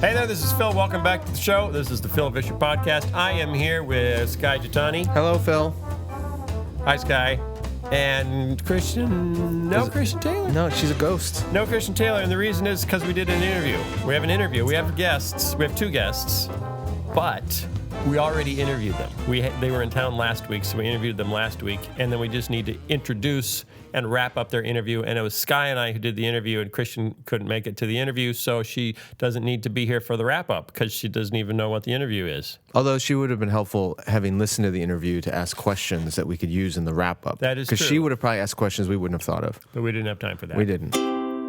Hey there, this is Phil. Welcome back to the show. This is the Phil Vischer podcast. I am here with Skye Jethani. Hello, Phil. Hi, Skye. And Christian Taylor. No, she's a ghost. No Christian Taylor, and the reason is because we did an interview. We have an interview. We have guests. We have two guests, but we already interviewed them. They were in town last week, so we interviewed them last week, and then we just need to introduce and wrap up their interview. And it was Skye and I who did the interview, and Christian couldn't make it to the interview, so she doesn't need to be here for the wrap-up because she doesn't even know what the interview is. Although she would have been helpful having listened to the interview to ask questions that we could use in the wrap-up. That is true. Because she would have probably asked questions we wouldn't have thought of. But we didn't have time for that. We didn't.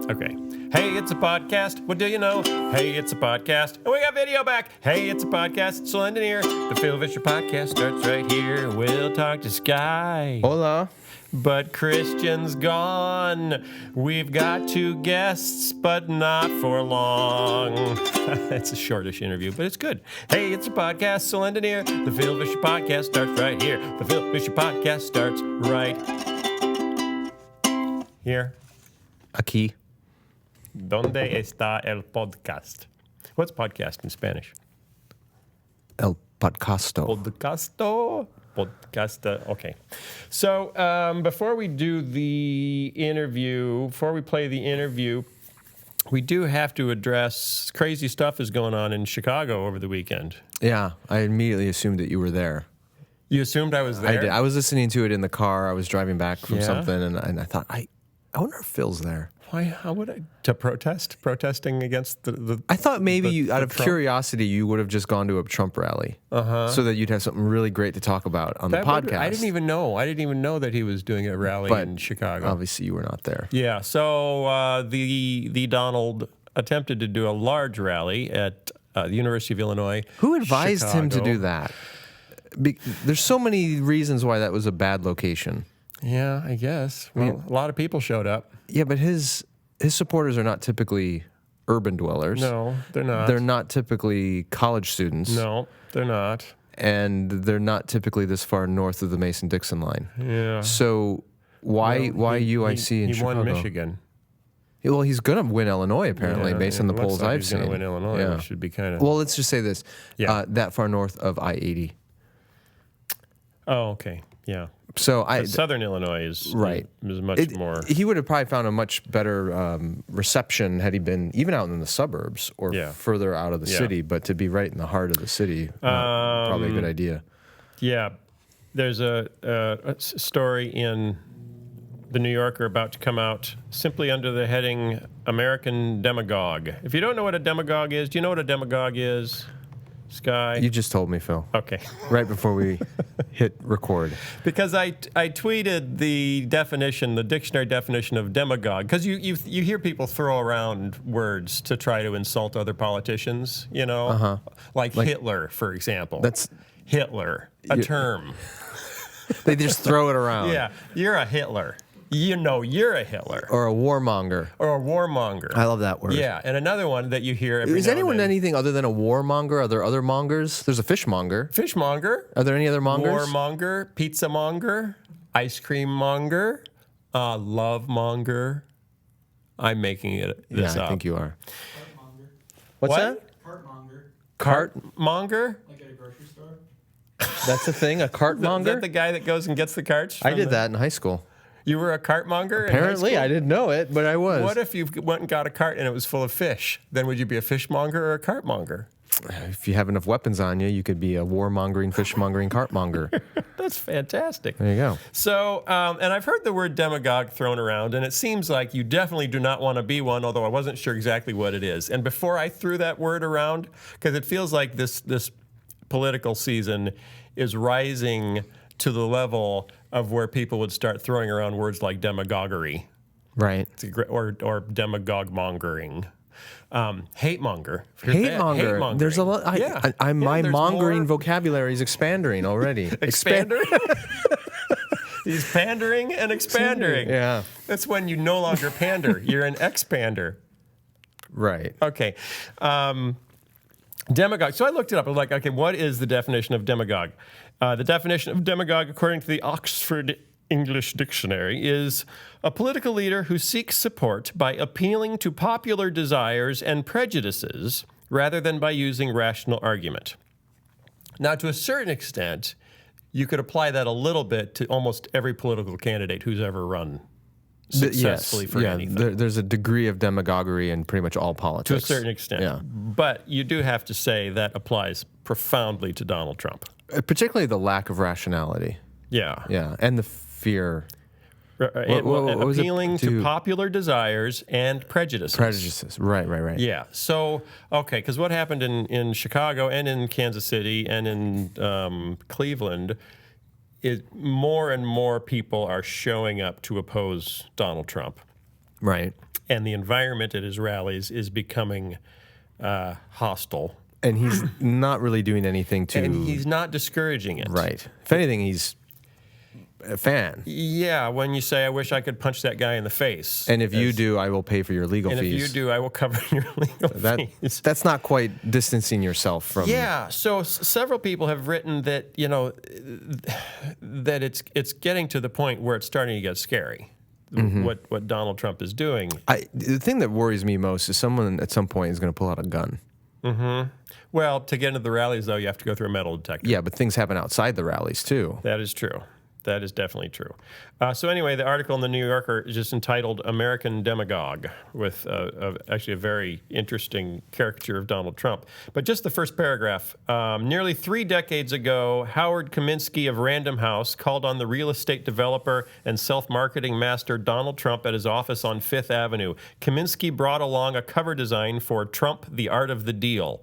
Okay. Hey, it's a podcast. What do you know? Hey, it's a podcast. And we got video back. Hey, it's a podcast. It's London here. The Phil Vischer podcast starts right here. We'll talk to Skye. Hola. But Christian's gone. We've got two guests, but not for long. It's a shortish interview, but it's good. Hey, it's a podcast. So London here. The Phil Vischer podcast starts right here. The Phil Vischer podcast starts right here. Aquí. ¿Dónde está el podcast? What's podcast in Spanish? El podcasto. Podcasto. Podcasta. Okay. So before we do the interview, before we play the interview, we do have to address crazy stuff is going on in Chicago over the weekend. Yeah, I immediately assumed that you were there. You assumed I was there? I did. I was listening to it in the car. I was driving back from Yeah? something, and I thought, I wonder if Phil's there. Why? How would I? To protest? Protesting against the I thought maybe you, out of Trump? Curiosity, you would have just gone to a Trump rally, so that you'd have something really great to talk about on the podcast. I didn't even know that he was doing a rally in Chicago. Obviously, you were not there. Yeah. So the Donald attempted to do a large rally at the University of Illinois. Who advised him to Chicago. do that? There's so many reasons why that was a bad location. Yeah, I guess. Well, a lot of people showed up. Yeah, but his supporters are not typically urban dwellers. No, they're not. They're not typically college students. No, they're not. And they're not typically this far north of the Mason-Dixon line. Yeah. So why UIC in Chicago? He won Michigan. Yeah, well, he's going to win Illinois, apparently, based on the it looks polls like I've he's seen. going to win Illinois, Yeah. which should be kind of... Well, let's just say this. Yeah. That far north of I-80. Oh, okay. Yeah. So Southern Illinois is right. is much more... He would have probably found a much better reception had he been even out in the suburbs or further out of the city. But to be right in the heart of the city, probably a good idea. Yeah. There's a story in The New Yorker about to come out simply under the heading American Demagogue. If you don't know what a demagogue is, do you know what a demagogue is, Skye? You just told me, Phil. Okay. Right before we hit record. Because I tweeted the definition, the dictionary definition of demagogue, because you hear people throw around words to try to insult other politicians, you know? Like Hitler, for example. That's Hitler, a term. They just throw it around. Yeah, you're a Hitler. You know you're a Hitler. Or a warmonger. Or a warmonger. I love that word. Yeah, and another one that you hear every Is now anyone and then. anything other than a warmonger? Are there other mongers? There's a fishmonger. Fishmonger. Are there any other mongers? Warmonger, pizza monger, ice cream monger, love monger. I'm making this up. I think you are. Cartmonger. What's What? that? Cartmonger. Cartmonger? Like at a grocery store. That's a thing? A cartmonger? Is that the guy that goes and gets the carts? I did that in high school. You were a cartmonger? Apparently, I didn't know it, but I was. What if you went and got a cart and it was full of fish? Then would you be a fishmonger or a cartmonger? If you have enough weapons on you, you could be a warmongering, fishmongering, cartmonger. That's fantastic. There you go. So, and I've heard the word demagogue thrown around, and it seems like you definitely do not want to be one, although I wasn't sure exactly what it is. And before I threw that word around, because it feels like this political season is rising to the level of where people would start throwing around words like demagoguery. Right. Or demagogue mongering. Hate monger. Hate monger. There's a lot. My mongering vocabulary is expanding already. Expander? He's pandering and expandering. Yeah. That's when you no longer pander. You're an expander. Right. Okay. Demagogue. So I looked it up. I was like, okay, what is the definition of demagogue? The definition of demagogue, according to the Oxford English Dictionary, is a political leader who seeks support by appealing to popular desires and prejudices rather than by using rational argument. Now, to a certain extent, you could apply that a little bit to almost every political candidate who's ever run successfully for anything. There's a degree of demagoguery in pretty much all politics. To a certain extent. Yeah. But you do have to say that applies profoundly to Donald Trump. Particularly the lack of rationality. Yeah. Yeah, and the fear. Appealing to popular desires and prejudices. Prejudices, right. Yeah. So, okay, because what happened in Chicago and in Kansas City and in Cleveland is more and more people are showing up to oppose Donald Trump. Right. And the environment at his rallies is becoming hostile. And he's not really doing anything to... And he's not discouraging it. Right. If anything, he's a fan. Yeah, when you say, I wish I could punch that guy in the face. And if you do, I will pay for your legal fees. And if you do, I will cover your legal fees. That's not quite distancing yourself from... Yeah, so several people have written that, that it's getting to the point where it's starting to get scary, what Donald Trump is doing. The thing that worries me most is someone at some point is going to pull out a gun. Mm-hmm. Well, to get into the rallies, though, you have to go through a metal detector. Yeah, but things happen outside the rallies, too. That is true. That is definitely true. So anyway, the article in the New Yorker is just entitled American Demagogue, with actually a very interesting caricature of Donald Trump. But just the first paragraph. Nearly 3 decades ago, Howard Kaminsky of Random House called on the real estate developer and self-marketing master Donald Trump at his office on Fifth Avenue. Kaminsky brought along a cover design for Trump, The Art of the Deal,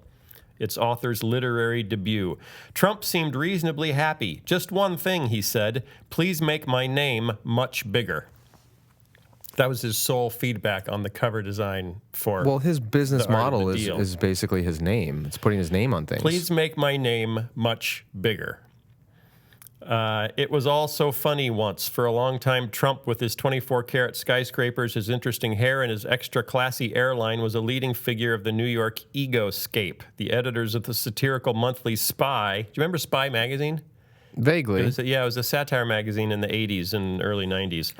its author's literary debut. Trump seemed reasonably happy. Just one thing, he said, please make my name much bigger. That was his sole feedback on the cover design for... Well, his business model is basically his name. It's putting his name on things. Please make my name much bigger. It was all so funny once. For a long time, Trump, with his 24-carat skyscrapers, his interesting hair, and his extra-classy airline, was a leading figure of the New York egoscape. The editors of the satirical monthly Spy... Do you remember Spy magazine? Vaguely. It was a satire magazine in the 80s and early 90s.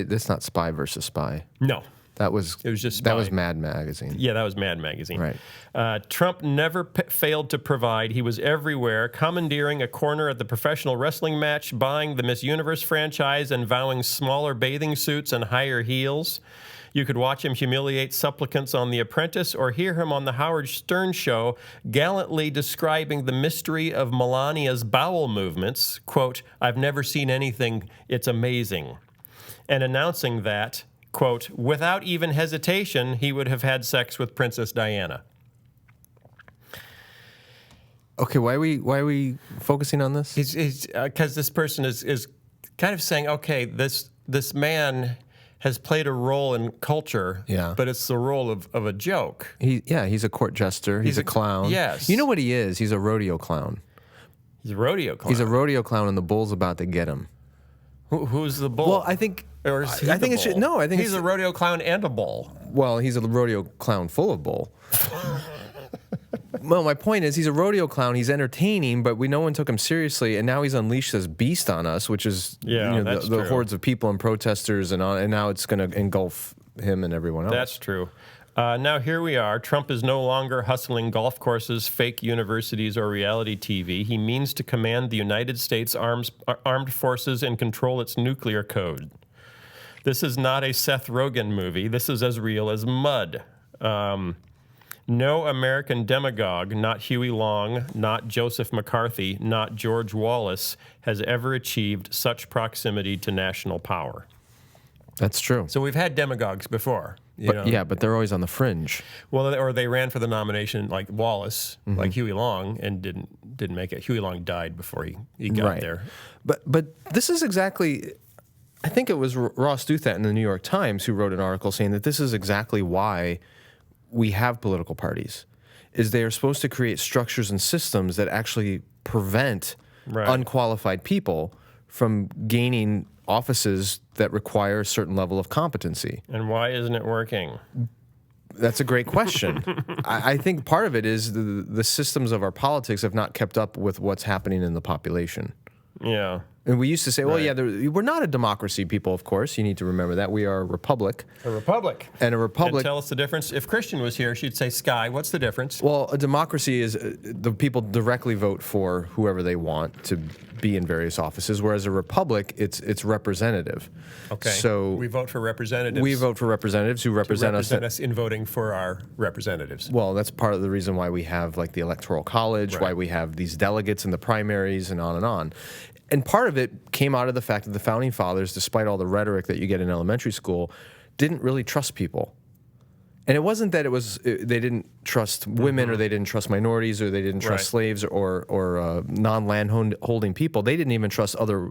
That's not Spy versus Spy. No. It was just Spy. That was Mad Magazine. Yeah, that was Mad Magazine. Right. Trump never failed to provide. He was everywhere, commandeering a corner at the professional wrestling match, buying the Miss Universe franchise, and vowing smaller bathing suits and higher heels. You could watch him humiliate supplicants on The Apprentice or hear him on the Howard Stern Show gallantly describing the mystery of Melania's bowel movements. Quote, I've never seen anything, it's amazing. And announcing that, quote, without even hesitation, he would have had sex with Princess Diana. Okay, why are we focusing on this? Because this person is kind of saying, okay, this man has played a role in culture, but it's the role of a joke. He's a court jester. He's a clown. Yes. You know what he is? He's a rodeo clown. He's a rodeo clown. He's a rodeo clown, and the bull's about to get him. Who's the bull? Well, I think... Or is he I think bull? I think he's a rodeo clown and a bull. Well, he's a rodeo clown full of bull. Well, my point is he's a rodeo clown. He's entertaining, but no one took him seriously, and now he's unleashed this beast on us, which is the hordes of people and protesters, and now it's going to engulf him and everyone else. That's true. Now here we are. Trump is no longer hustling golf courses, fake universities, or reality TV. He means to command the United States armed forces and control its nuclear code. This is not a Seth Rogen movie. This is as real as mud. No American demagogue, not Huey Long, not Joseph McCarthy, not George Wallace, has ever achieved such proximity to national power. That's true. So we've had demagogues before. But they're always on the fringe. Well, or they ran for the nomination like Wallace, like Huey Long, and didn't make it. Huey Long died before he got there. But this is exactly... I think it was Ross Douthat in the New York Times who wrote an article saying that this is exactly why we have political parties, is they are supposed to create structures and systems that actually prevent unqualified people from gaining offices that require a certain level of competency. And why isn't it working? That's a great question. I think part of it is the systems of our politics have not kept up with what's happening in the population. Yeah. And we used to say, well, Right. yeah, we're not a democracy, people, of course. You need to remember that. We are a republic. A republic. And a republic. And tell us the difference. If Christian was here, she'd say, Skye, what's the difference? Well, a democracy is the people directly vote for whoever they want to be in various offices, whereas a republic, it's representative. Okay. So we vote for representatives. we vote for representatives who represent us in voting for our representatives. Well, that's part of the reason why we have like the Electoral College, Right. why we have these delegates in the primaries, and on and on. And part of it came out of the fact that the Founding Fathers, despite all the rhetoric that you get in elementary school, didn't really trust people. And it wasn't that they didn't trust women, or they didn't trust minorities, or they didn't trust Right. slaves, or non-land holding people. They didn't even trust other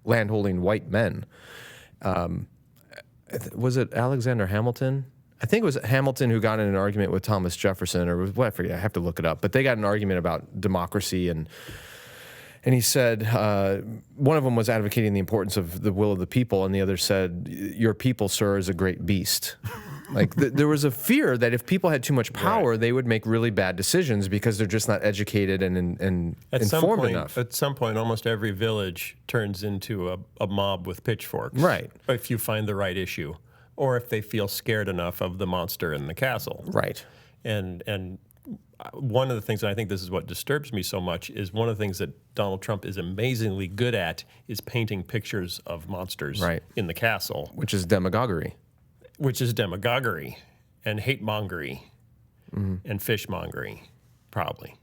land-holding white men. Was it Alexander Hamilton? I think it was Hamilton who got in an argument with Thomas Jefferson, or was, I forget. I have to look it up. But they got in an argument about democracy, and he said one of them was advocating the importance of the will of the people, and the other said, "Your people, sir, is a great beast." Like there was a fear that if people had too much power, Right. they would make really bad decisions because they're just not educated and informed enough. At some point, almost every village turns into a mob with pitchforks. Right. If you find the right issue, or if they feel scared enough of the monster in the castle. Right. And one of the things, and I think this is what disturbs me so much, is one of the things that Donald Trump is amazingly good at is painting pictures of monsters Right. in the castle, Which is demagoguery. which is demagoguery and hate-mongery and fish-mongery, probably,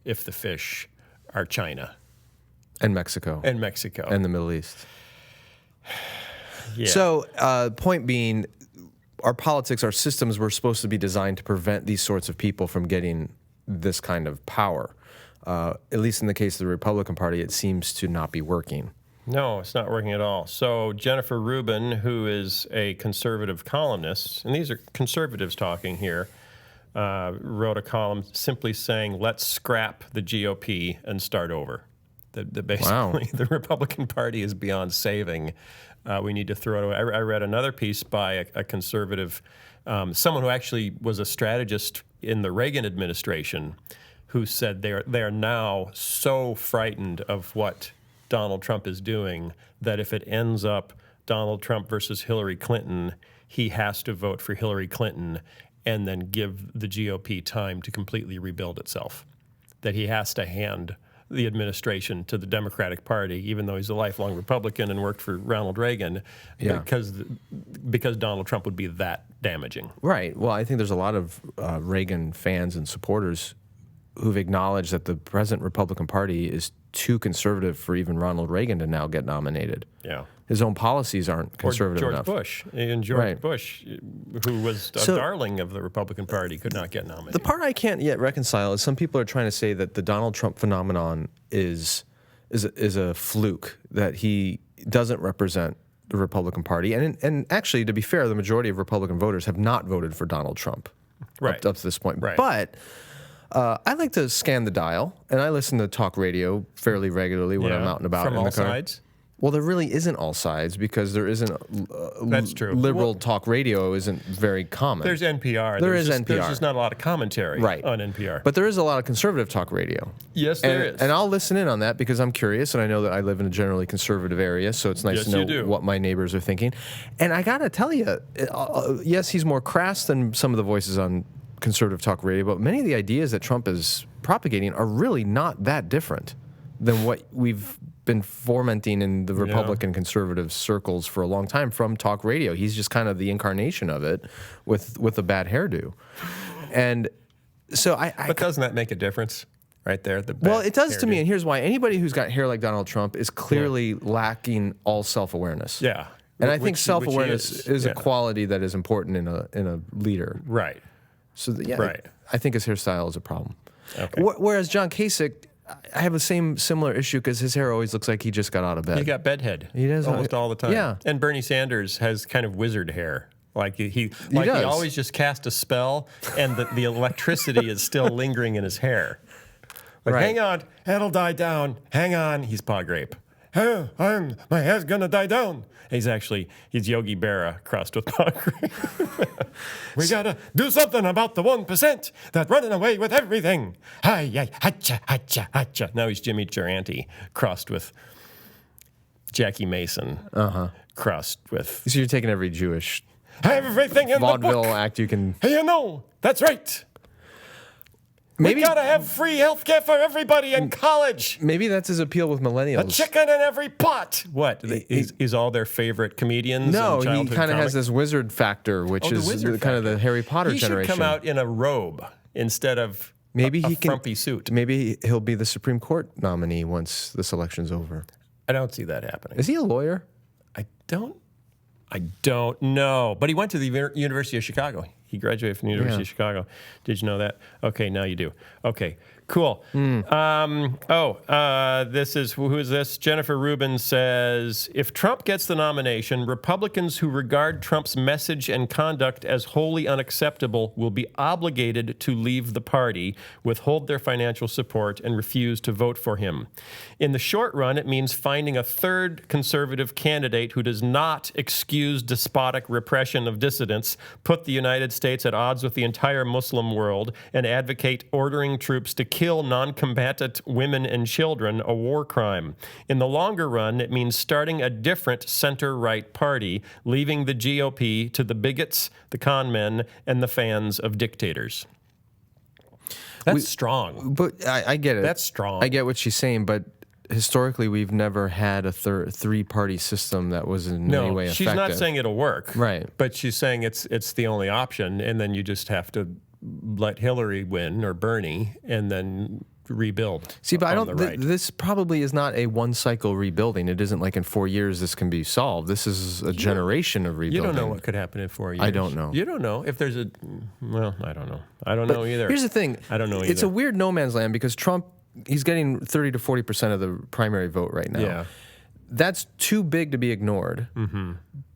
if the fish are China And Mexico. and Mexico. And the Middle East. Yeah. So, point being, our politics, our systems were supposed to be designed to prevent these sorts of people from getting this kind of power. At least in the case of the Republican Party, it seems to not be working. No, it's not working at all. So Jennifer Rubin, who is a conservative columnist, and these are conservatives talking here, wrote a column simply saying, let's scrap the GOP and start over. Basically, the Republican Party is beyond saving. We need to throw it away. I read another piece by a conservative, someone who actually was a strategist in the Reagan administration, who said they are now so frightened of what Donald Trump is doing that if it ends up Donald Trump versus Hillary Clinton, he has to vote for Hillary Clinton and then give the GOP time to completely rebuild itself. That he has to hand the administration to the Democratic Party, even though he's a lifelong Republican and worked for Ronald Reagan, because Donald Trump would be that damaging. Right. Well, I think there's a lot of Reagan fans and supporters who've acknowledged that the present Republican Party is too conservative for even Ronald Reagan to now get nominated. Yeah. His own policies aren't conservative or George enough. Bush. And George Right. Bush, who was a darling of the Republican Party, could not get nominated. The part I can't yet reconcile is some people are trying to say that the Donald Trump phenomenon is a fluke, that he doesn't represent the Republican Party. And actually, to be fair, the majority of Republican voters have not voted for Donald Trump Right. up to this point. Right. But I like to scan the dial, and I listen to talk radio fairly regularly when I'm out and about From in all the car. sides? Well, there really isn't all sides because there isn't. That's true. Liberal talk radio isn't very common. There's NPR. There's There's NPR. just not a lot of commentary on NPR. But there is a lot of conservative talk radio. Yes, there is. And I'll listen in on that because I'm curious, and I know that I live in a generally conservative area, so it's nice Yes, to you know do. what my neighbors are thinking. And I got to tell you, yes, he's more crass than some of the voices on conservative talk radio, but many of the ideas that Trump is propagating are really not that different than what we've been fomenting in the Republican conservative circles for a long time from talk radio. He's just kind of the incarnation of it with a bad hairdo. And so But doesn't that make a difference right there? Well, it does to me, and here's why. Anybody who's got hair like Donald Trump is clearly lacking all self-awareness. Yeah. And I think Which self-awareness he is a quality that is important in a leader. Right. So Right. I think his hairstyle is a problem. Okay. Whereas John Kasich, I have the similar issue because his hair always looks like he just got out of bed. He got bedhead. He does almost all the time. Yeah. And Bernie Sanders has kind of wizard hair. Like he does. always just cast a spell, and the electricity is still lingering in his hair. Like, Right. hang on, it'll die down. Hang on, he's paw grape. Oh, my hair's gonna die down. He's Yogi Berra crossed with paw grape. We gotta do something about the 1% that running away with everything. Hi, hacha, hacha, hacha. Now he's Jimmy Durante crossed with Jackie Mason crust with So you're taking every Jewish everything in vaudeville the book. act you can. You know, that's right. Maybe We gotta have free health care for everybody in college. maybe that's his appeal with A millennials. chicken in every pot. What? He's all their favorite comedians? No, and he childhood kind of has comic- this wizard factor, which the is wizard kind of factor. the Harry Potter He generation. should come out in a robe instead of Maybe a he can frumpy suit. Maybe he'll be the Supreme Court nominee once this election's over. I don't see that happening. Is he a lawyer? I don't know. But he went to the University of Chicago. He graduated from the University of Chicago. Did you know that? Okay, now you do. Okay, cool. This is, who is this? Jennifer Rubin says, if Trump gets the nomination, Republicans who regard Trump's message and conduct as wholly unacceptable will be obligated to leave the party, withhold their financial support, and refuse to vote for him. In the short run, it means finding a third conservative candidate who does not excuse despotic repression of dissidents, put the United States at odds with the entire Muslim world, and advocate ordering troops to kill non-combatant women and children, a war crime. In the longer run, it means starting a different center-right party, leaving the GOP to the bigots, the con men, and the fans of dictators. That's strong. But I get it. That's strong. I get what she's saying, but historically, we've never had a three-party system that was in any way effective. She's not saying it'll work. Right. But she's saying it's the only option, and then you just have to let Hillary win or Bernie and then rebuild. See, but I on don't. the right. This probably is not a one-cycle rebuilding. It isn't like in 4 years this can be solved. This is a generation of rebuilding. You don't know what could happen in 4 years. I don't know. You don't know if there's a. Well, I don't know. I don't know either. Here's the thing. I don't know either. It's a weird no man's land because Trump, he's getting 30 to 40% of the primary vote right now. Yeah. That's too big to be ignored. Mm-hmm.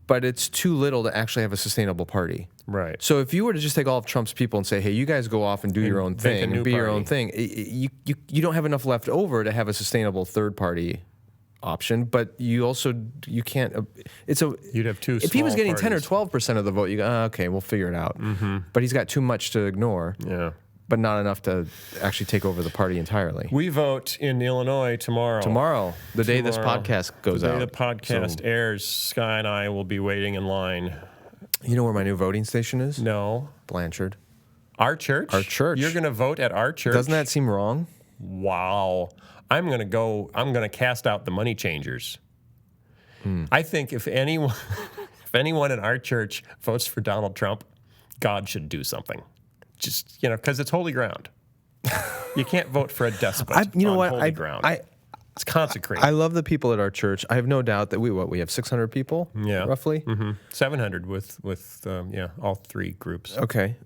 But it's too little to actually have a sustainable party. Right. So if you were to just take all of Trump's people and say, hey, you guys go off and do your own make a thing new and be your own party. thing, you don't have enough left over to have a sustainable third party option. But you can't. You'd have two If he was small getting 10 or parties. 12% of the vote, you go, okay, we'll figure it out. Mm-hmm. But he's got too much to ignore. Yeah. But not enough to actually take over the party entirely. We vote in Illinois tomorrow. Tomorrow, the day this podcast goes the day out. the podcast airs, Skye and I will be waiting in line. You know where my new voting station is? No. Blanchard. Our church? Our church. You're going to vote at our church? Doesn't that seem wrong? Wow. I'm going to cast out the money changers. I think if anyone in our church votes for Donald Trump, God should do something. Just, because it's holy ground. You can't vote for a despot on holy ground. It's consecrated. I love the people at our church. I have no doubt that we have 600 people, roughly? 700 with all three groups. Okay.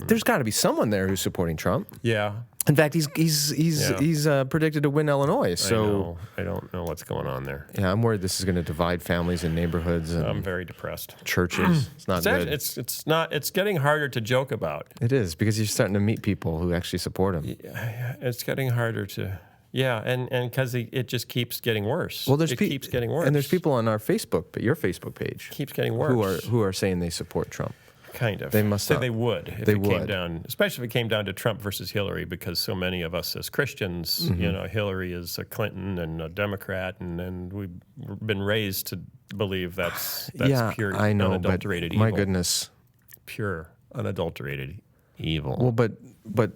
There's got to be someone there who's supporting Trump. Yeah. In fact, he's predicted to win Illinois. So I don't know what's going on there. yeah, I'm worried this is going to divide families and neighborhoods and I'm very depressed. churches. It's not good. It's getting harder to joke about. It is because you're starting to meet people who actually support him. It's getting harder to. Yeah, and because it just keeps getting worse. Well, it keeps getting worse. and there's people on our Facebook, but your Facebook page, keeps getting worse. who are saying they support Trump. Kind of. They must say not. they would if They it came would. down, especially if it came down to Trump versus Hillary, because so many of us as Christians, Hillary is a Clinton and a Democrat, and we've been raised to believe that's pure, I know, unadulterated but evil. my goodness, Pure, unadulterated evil. Well, but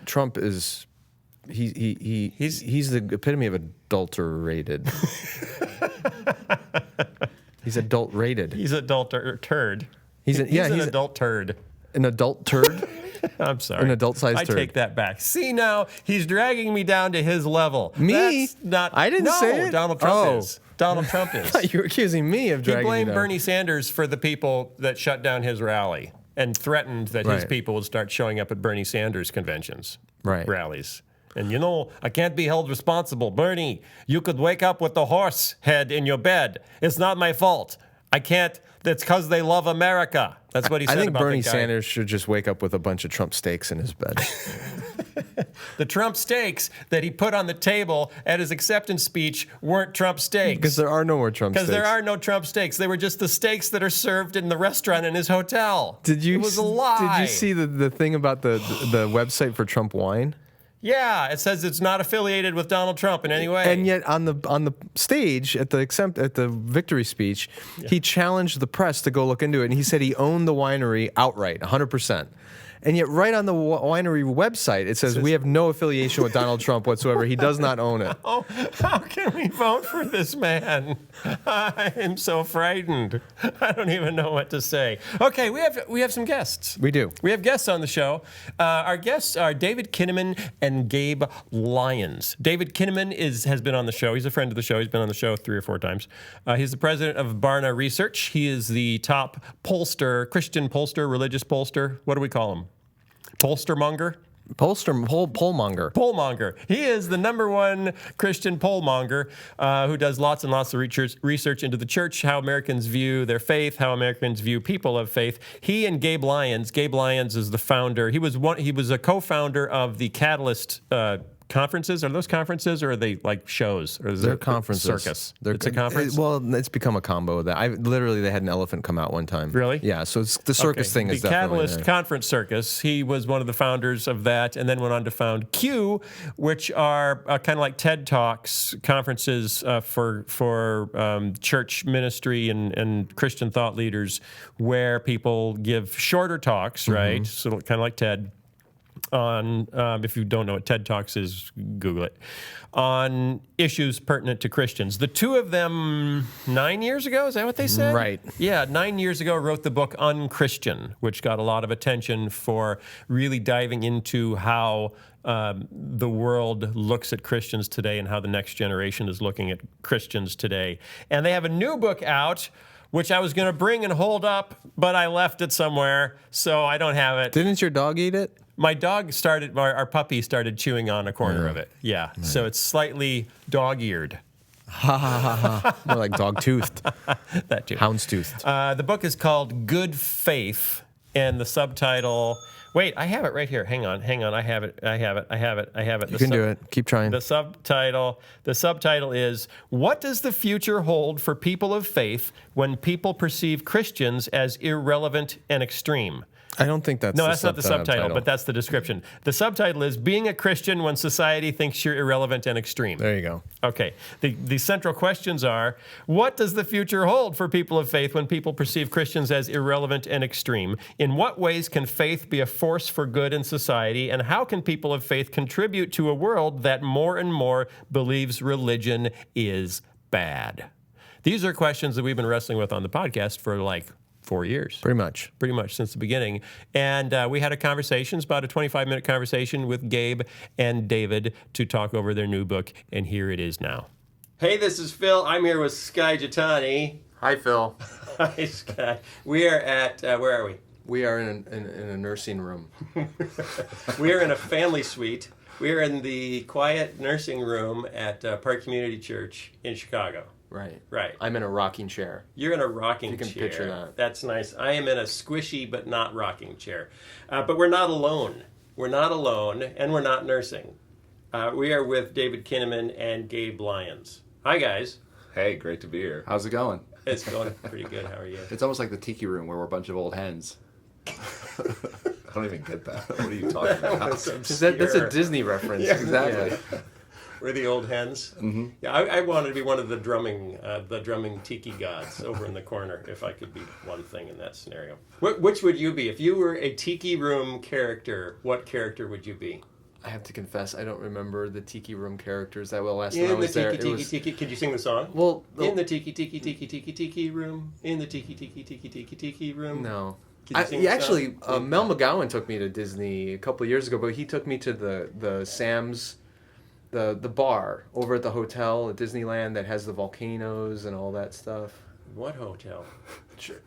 Trump is he's the epitome of adulterated. He's adult-rated. He's an adult turd. He's an adult turd. An adult turd. I'm sorry. An adult-sized turd. I take that back. See, now he's dragging me down to his level. Me? That's not. I didn't say it. Donald Trump Oh. is. Donald Trump is. You're accusing me of He dragging blamed you down. Bernie Sanders for the people that shut down his rally and threatened that his Right. people would start showing up at Bernie Sanders conventions, rallies. And I can't be held responsible. Bernie, you could wake up with the horse head in your bed. It's not my fault. I can't. That's because they love America. That's what he said I think about Bernie the guy. Sanders should just wake up with a bunch of Trump steaks in his bed. The Trump steaks that he put on the table at his acceptance speech weren't Trump steaks. Because there are no more Trump steaks. Because there are no Trump steaks. They were just the steaks that are served in the restaurant in his hotel. It was a lie. Did you see the thing about the website for Trump wine? Yeah, it says it's not affiliated with Donald Trump in any way. And yet on the stage at the victory speech, he challenged the press to go look into it, and he said he owned the winery outright, 100%. And yet, right on the winery website, it says we have no affiliation with Donald Trump whatsoever. He does not own it. Oh, how can we vote for this man? I am so frightened. I don't even know what to say. Okay, we have some guests. We do. We have guests on the show. Our guests are David Kinnaman and Gabe Lyons. David Kinnaman has been on the show. He's a friend of the show. He's been on the show 3 or 4 times. He's the president of Barna Research. He is the top pollster, Christian pollster, religious pollster. What do we call him? Pollstermonger? Pollmonger. Pollmonger. He is the #1 Christian pollmonger who does lots and lots of research into the church, how Americans view their faith, how Americans view people of faith. He and Gabe Lyons. Gabe Lyons is the founder. He was a co-founder of the Catalyst conferences. Are those conferences or are they like shows? Or is They're it conferences. Circus. It's a conference? It's become a combo of that. They had an elephant come out one time. Really? Yeah, so it's, the circus thing is definitely the Catalyst Conference Circus. He was one of the founders of that and then went on to found Q, which are kind of like TED Talks, conferences for church ministry and Christian thought leaders where people give shorter talks, right? So kind of like TED. On, if you don't know what TED Talks is, Google it, on issues pertinent to Christians. The two of them 9 years ago, is that what they said? Right. Yeah, 9 years ago wrote the book Unchristian, which got a lot of attention for really diving into how the world looks at Christians today and how the next generation is looking at Christians today. And they have a new book out, which I was going to bring and hold up, but I left it somewhere, so I don't have it. Didn't your dog eat it? My dog our puppy started chewing on a corner of it. Yeah, so it's slightly dog-eared. Ha ha ha ha. More like dog-toothed. That too. Houndstoothed. The book is called Good Faith, and the subtitle... Wait, I have it right here. Hang on. I have it. You can do it. Keep trying. The subtitle is, What Does the Future Hold for People of Faith When People Perceive Christians as Irrelevant and Extreme? I don't think that's not the subtitle, but that's the description. The subtitle is Being a Christian When Society Thinks You're Irrelevant and Extreme. There you go. Okay. The central questions are, what does the future hold for people of faith when people perceive Christians as irrelevant and extreme? In what ways can faith be a force for good in society? And how can people of faith contribute to a world that more and more believes religion is bad? These are questions that we've been wrestling with on the podcast for 4 years. Pretty much since the beginning. And we had a conversation, it's about a 25-minute conversation with Gabe and David to talk over their new book, and here it is now. Hey, this is Phil. I'm here with Skye Jethani. Hi, Phil. Hi, Skye. We are at, where are we? We are in a nursing room. We are in a family suite. We are in the quiet nursing room at Park Community Church in Chicago. Right. I'm in a rocking chair. You're in a rocking chair. You can picture that. That's nice. I am in a squishy but not rocking chair. But we're not alone. We're not alone, and we're not nursing. We are with David Kinnaman and Gabe Lyons. Hi, guys. Hey, great to be here. How's it going? It's going pretty good. How are you? It's almost like the tiki room where we're a bunch of old hens. I don't even get that. What are you talking about? That's a Disney reference. Yeah, exactly. Yeah. We're the old hens. Mm-hmm. Yeah, I wanted to be one of the drumming tiki gods over in the corner. If I could be one thing in that scenario, which would you be if you were a tiki room character? What character would you be? I have to confess, I don't remember the tiki room characters that well. Last time I was there, tiki. Could you sing the song? Well, in the tiki room. In the tiki room. No. Actually, Mel McGowan took me to Disney a couple of years ago, but he took me to the Sam's. The bar over at the hotel at Disneyland that has the volcanoes and all that stuff. What hotel?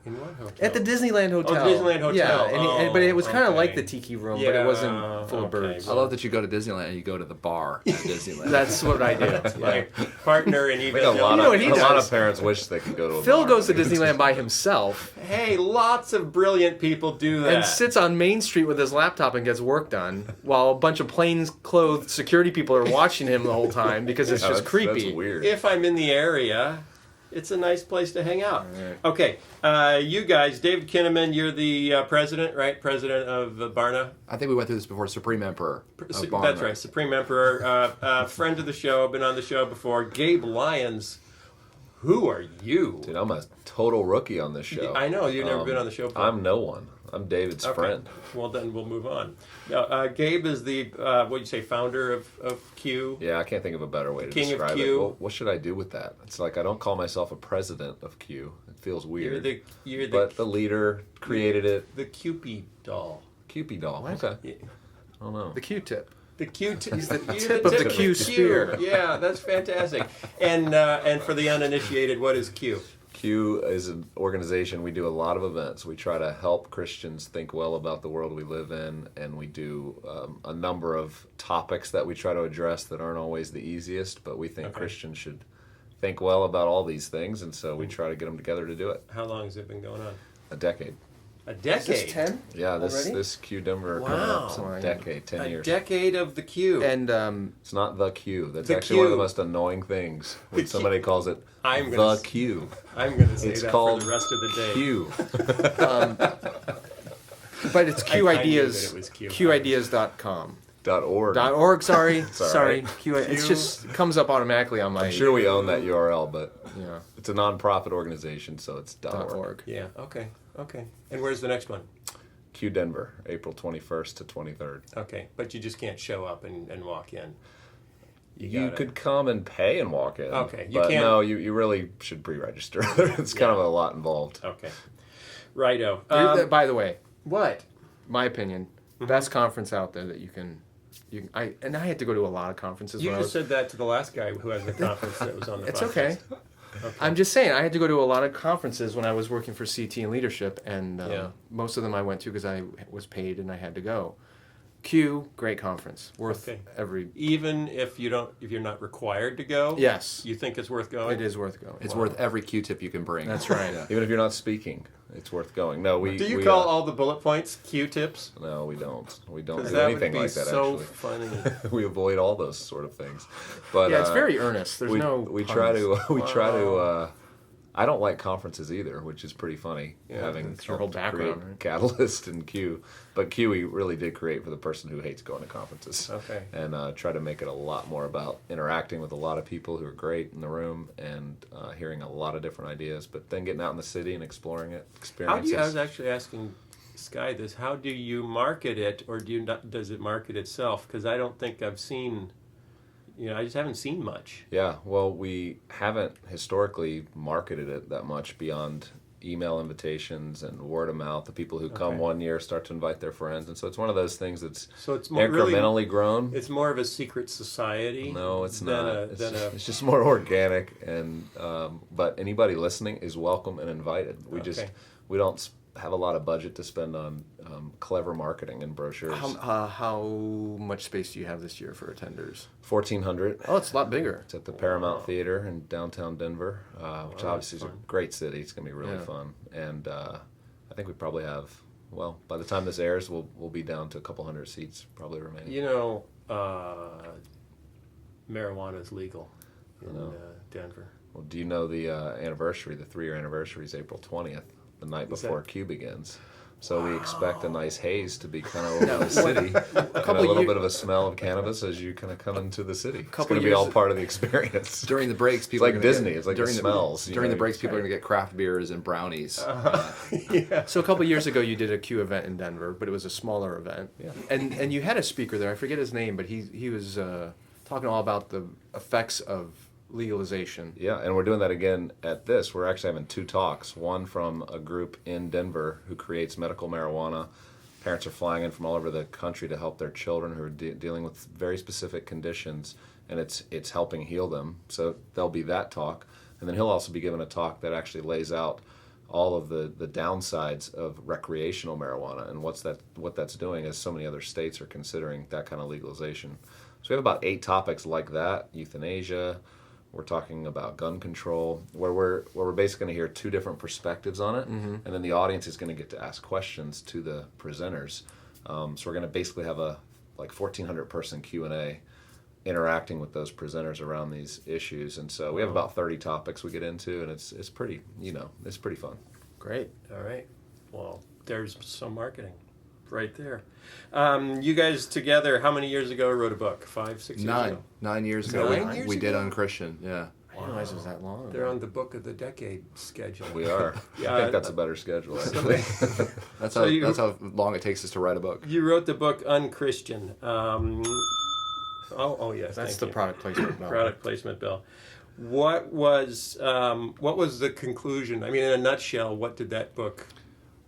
In what hotel? At the Disneyland Hotel. Oh, Disneyland Hotel. Yeah, but it was kind of like the tiki room, but it wasn't full of birds. I love that you go to Disneyland and you go to the bar at Disneyland. That's what I do. My partner and even a lot of parents wish they could go to a Phil bar. goes to Disneyland by himself. Hey, lots of brilliant people do that. And sits on Main Street with his laptop and gets work done while a bunch of plainclothed security people are watching him the whole time because it's just creepy. That's weird. If I'm in the area... It's a nice place to hang out. right. Okay, you guys, David Kinnaman, you're the president, right? President of Barna. I think we went through this before. Supreme Emperor of Barna. That's right, Supreme Emperor, friend of the show, been on the show before. Gabe Lyons, who are you? Dude, I'm a total rookie on this show. I know, you've never been on the show before. I'm no one. I'm David's friend. Well, then we'll move on. Now, Gabe is the, what do you say, founder of Q? Yeah, I can't think of a better way to King of describe Q. it. Well, what should I do with that? It's like I don't call myself a president of Q. It feels weird. You're the leader created it. the Cupid doll. Cupid doll. What? Okay. Yeah. I don't know. The Q-tip. The Q tip. He's the tip of the Q spear. Yeah, that's fantastic. And for the uninitiated, what is Q? Q is an organization. We do a lot of events. We try to help Christians think well about the world we live in, and we do a number of topics that we try to address that aren't always the easiest, but we think Christians should think well about all these things, and so we try to get them together to do it. How long has it been going on? A decade. A decade. Is this 10? Yeah, already? this Q Denver Wow. coming up, it's Wow. a decade, 10 A years. decade of the Q. And It's not the Q. That's The actually one of the Q. most annoying things when The somebody calls it I'm the gonna Q. I'm going to say It's that called for the rest of the day. Q. but it's Q I knew ideas. that it was Q. QIdeas.com. .org. .org. Sorry, It's all sorry. right. Q. It's just comes up automatically on my. I'm sure we own that URL, but Yeah. it's a non-profit organization, so it's .org. .org. Yeah, okay. And where's the next one? Q Denver, April 21st to 23rd. Okay, but you just can't show up and walk in. You gotta- could come and pay and walk in. Okay, you but can't- no, you really should pre-register. It's kind of a lot involved. Okay. Righto. By the way, What? my opinion, best conference out there that you can. I had to go to a lot of conferences. You when I just was, said that to the last guy who has the conference that was on the It's podcast. okay. I'm just saying, I had to go to a lot of conferences when I was working for CT and leadership, and Yeah. most of them I went to because I was paid and I had to go. Q, great conference, worth Okay. every. Even if you're not required to go. Yes, You think it's worth going. it is worth going. It's worth every Q-tip you can bring. That's right. Even if you're not speaking, it's worth going. No, Do you call all the bullet points Q-tips? No, we don't. We don't Because do that anything would be like that. so Actually, funny. we avoid all those sort of things. But Yeah, it's very earnest. There's we, no. we puns. try to we try to. I don't like conferences either, which is pretty funny. Yeah, having that's your whole helped background, create right? Catalyst and Q, but Q we really did create for the person who hates going to conferences. Okay. And try to make it a lot more about interacting with a lot of people who are great in the room and hearing a lot of different ideas, but then getting out in the city and exploring it, How experiences. do you? I was actually asking Skye this. How do you market it, or does it market itself? Because I don't think I've seen. I just haven't seen much. Yeah, well, we haven't historically marketed it that much beyond email invitations and word of mouth. The people who come Okay. one year start to invite their friends, and so it's one of those things that's So it's more really. incrementally grown. It's more of a secret society. No, it's than not. It's It's just more organic, and but anybody listening is welcome and invited. Okay. We don't have a lot of budget to spend on clever marketing and brochures. How much space do you have this year for attenders? 1,400. Oh, it's a lot bigger. It's at the Paramount Theater in downtown Denver, which obviously is a fun. great city. It's going to be really Yeah. fun. And I think we probably have, well, by the time this airs, we'll be down to a couple hundred seats probably remaining. Marijuana is legal in Denver. Well, do you know the anniversary, the 3-year anniversary is April 20th, the night Is before that- Q begins. So we expect a nice haze to be kind of over the city, and a couple little year- bit of a smell of cannabis as you kind of come into the city. It's Couple going to be years- all part of the experience. During the breaks, It's people like are gonna Disney. Get, It's like during the smells. you During know, the breaks, people are going to get craft beers and brownies. Yeah. So a couple years ago, you did a Q event in Denver, but it was a smaller event. Yeah. And you had a speaker there. I forget his name, but he was talking all about the effects of legalization. Yeah, and we're doing that again at this. We're actually having 2 talks. One from a group in Denver who creates medical marijuana. Parents are flying in from all over the country to help their children who are dealing with very specific conditions, and it's helping heal them. So there'll be that talk. And then he'll also be giving a talk that actually lays out all of the downsides of recreational marijuana and what that's doing, as so many other states are considering that kind of legalization. So we have about 8 topics like that: euthanasia. We're talking about gun control, where we're basically going to hear 2 different perspectives on it, and then the audience is going to get to ask questions to the presenters. So we're going to basically have a 1,400 person Q&A interacting with those presenters around these issues. And so we have about 30 topics we get into, and it's pretty, it's pretty fun. Great. All right. Well, there's some marketing right there. You guys together, how many years ago wrote a book? 5, 6 years ago? 9 years ago. 9 years we did ago? Unchristian, yeah. I didn't realize it was that long. They're on the book of the decade schedule. We are. Yeah, I think that's a better schedule, actually. That's So that's how long it takes us to write a book. You wrote the book Unchristian. Yes, That's thank the you. product placement bill. Product placement bill. What was the conclusion? I mean, in a nutshell, what did that book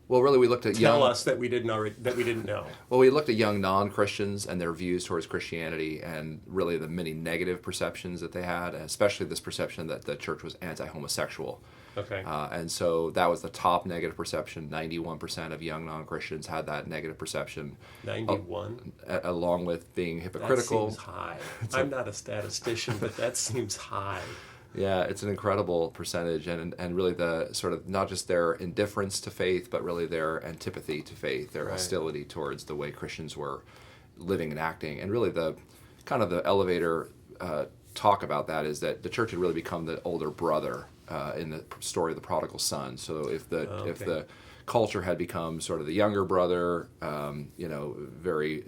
Well, really, we looked at tell us that we didn't know? Well, we looked at young non-Christians and their views towards Christianity, and really the many negative perceptions that they had, especially this perception that the church was anti-homosexual. Okay. And so that was the top negative perception. 91% of young non-Christians had that negative perception. 91. Along with being That hypocritical. seems high. I'm not a statistician, but that seems high. Yeah, it's an incredible percentage, and really the sort of not just their indifference to faith, but really their antipathy to faith, their hostility towards the way Christians were living and acting. And really the kind of the elevator talk about that is that the church had really become the older brother in the story of the prodigal son. So if the culture had become sort of the younger brother, very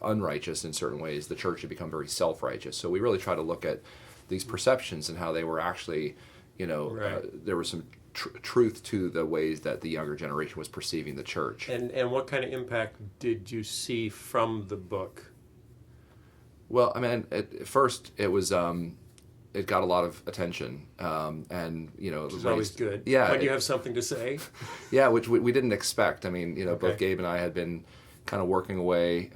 unrighteous in certain ways, the church had become very self-righteous. So we really try to look at these perceptions and how they were actually, there was some truth to the ways that the younger generation was perceiving the church. And what kind of impact did you see from the book? Well, I mean, at first it was, it got a lot of attention, and Which is always good. Yeah, When you have something to say. Yeah, which we didn't expect. I mean, Okay. both Gabe and I had been kind of working away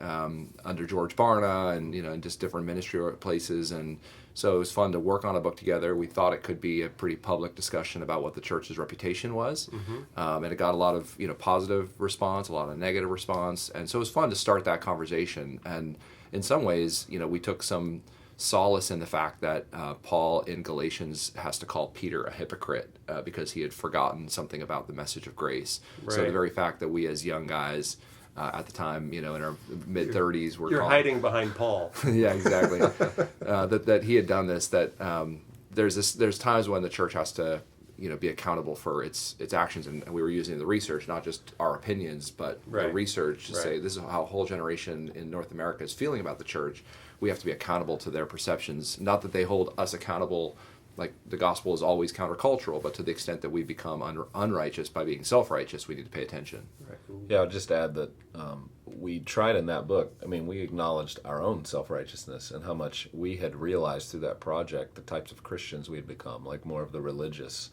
under George Barna, and in just different ministry places, and so it was fun to work on a book together. We thought it could be a pretty public discussion about what the church's reputation was, and it got a lot of positive response, a lot of negative response, and so it was fun to start that conversation. And in some ways, we took some solace in the fact that Paul in Galatians has to call Peter a hypocrite because he had forgotten something about the message of grace. So the Right. very fact that we as young guys at the time, in our mid-30s, were You're called, hiding behind Paul. yeah, exactly. That he had done this. That there's times when the church has to be accountable for its actions, and we were using the research, not just our opinions, but the Right. research to Right. say this is how a whole generation in North America is feeling about the church. We have to be accountable to their perceptions. Not that they hold us accountable, like the gospel is always countercultural, but to the extent that we become unrighteous by being self-righteous, we need to pay attention. Yeah, I'll just add that we tried in that book, we acknowledged our own self-righteousness and how much we had realized through that project the types of Christians we had become, like more of the religious,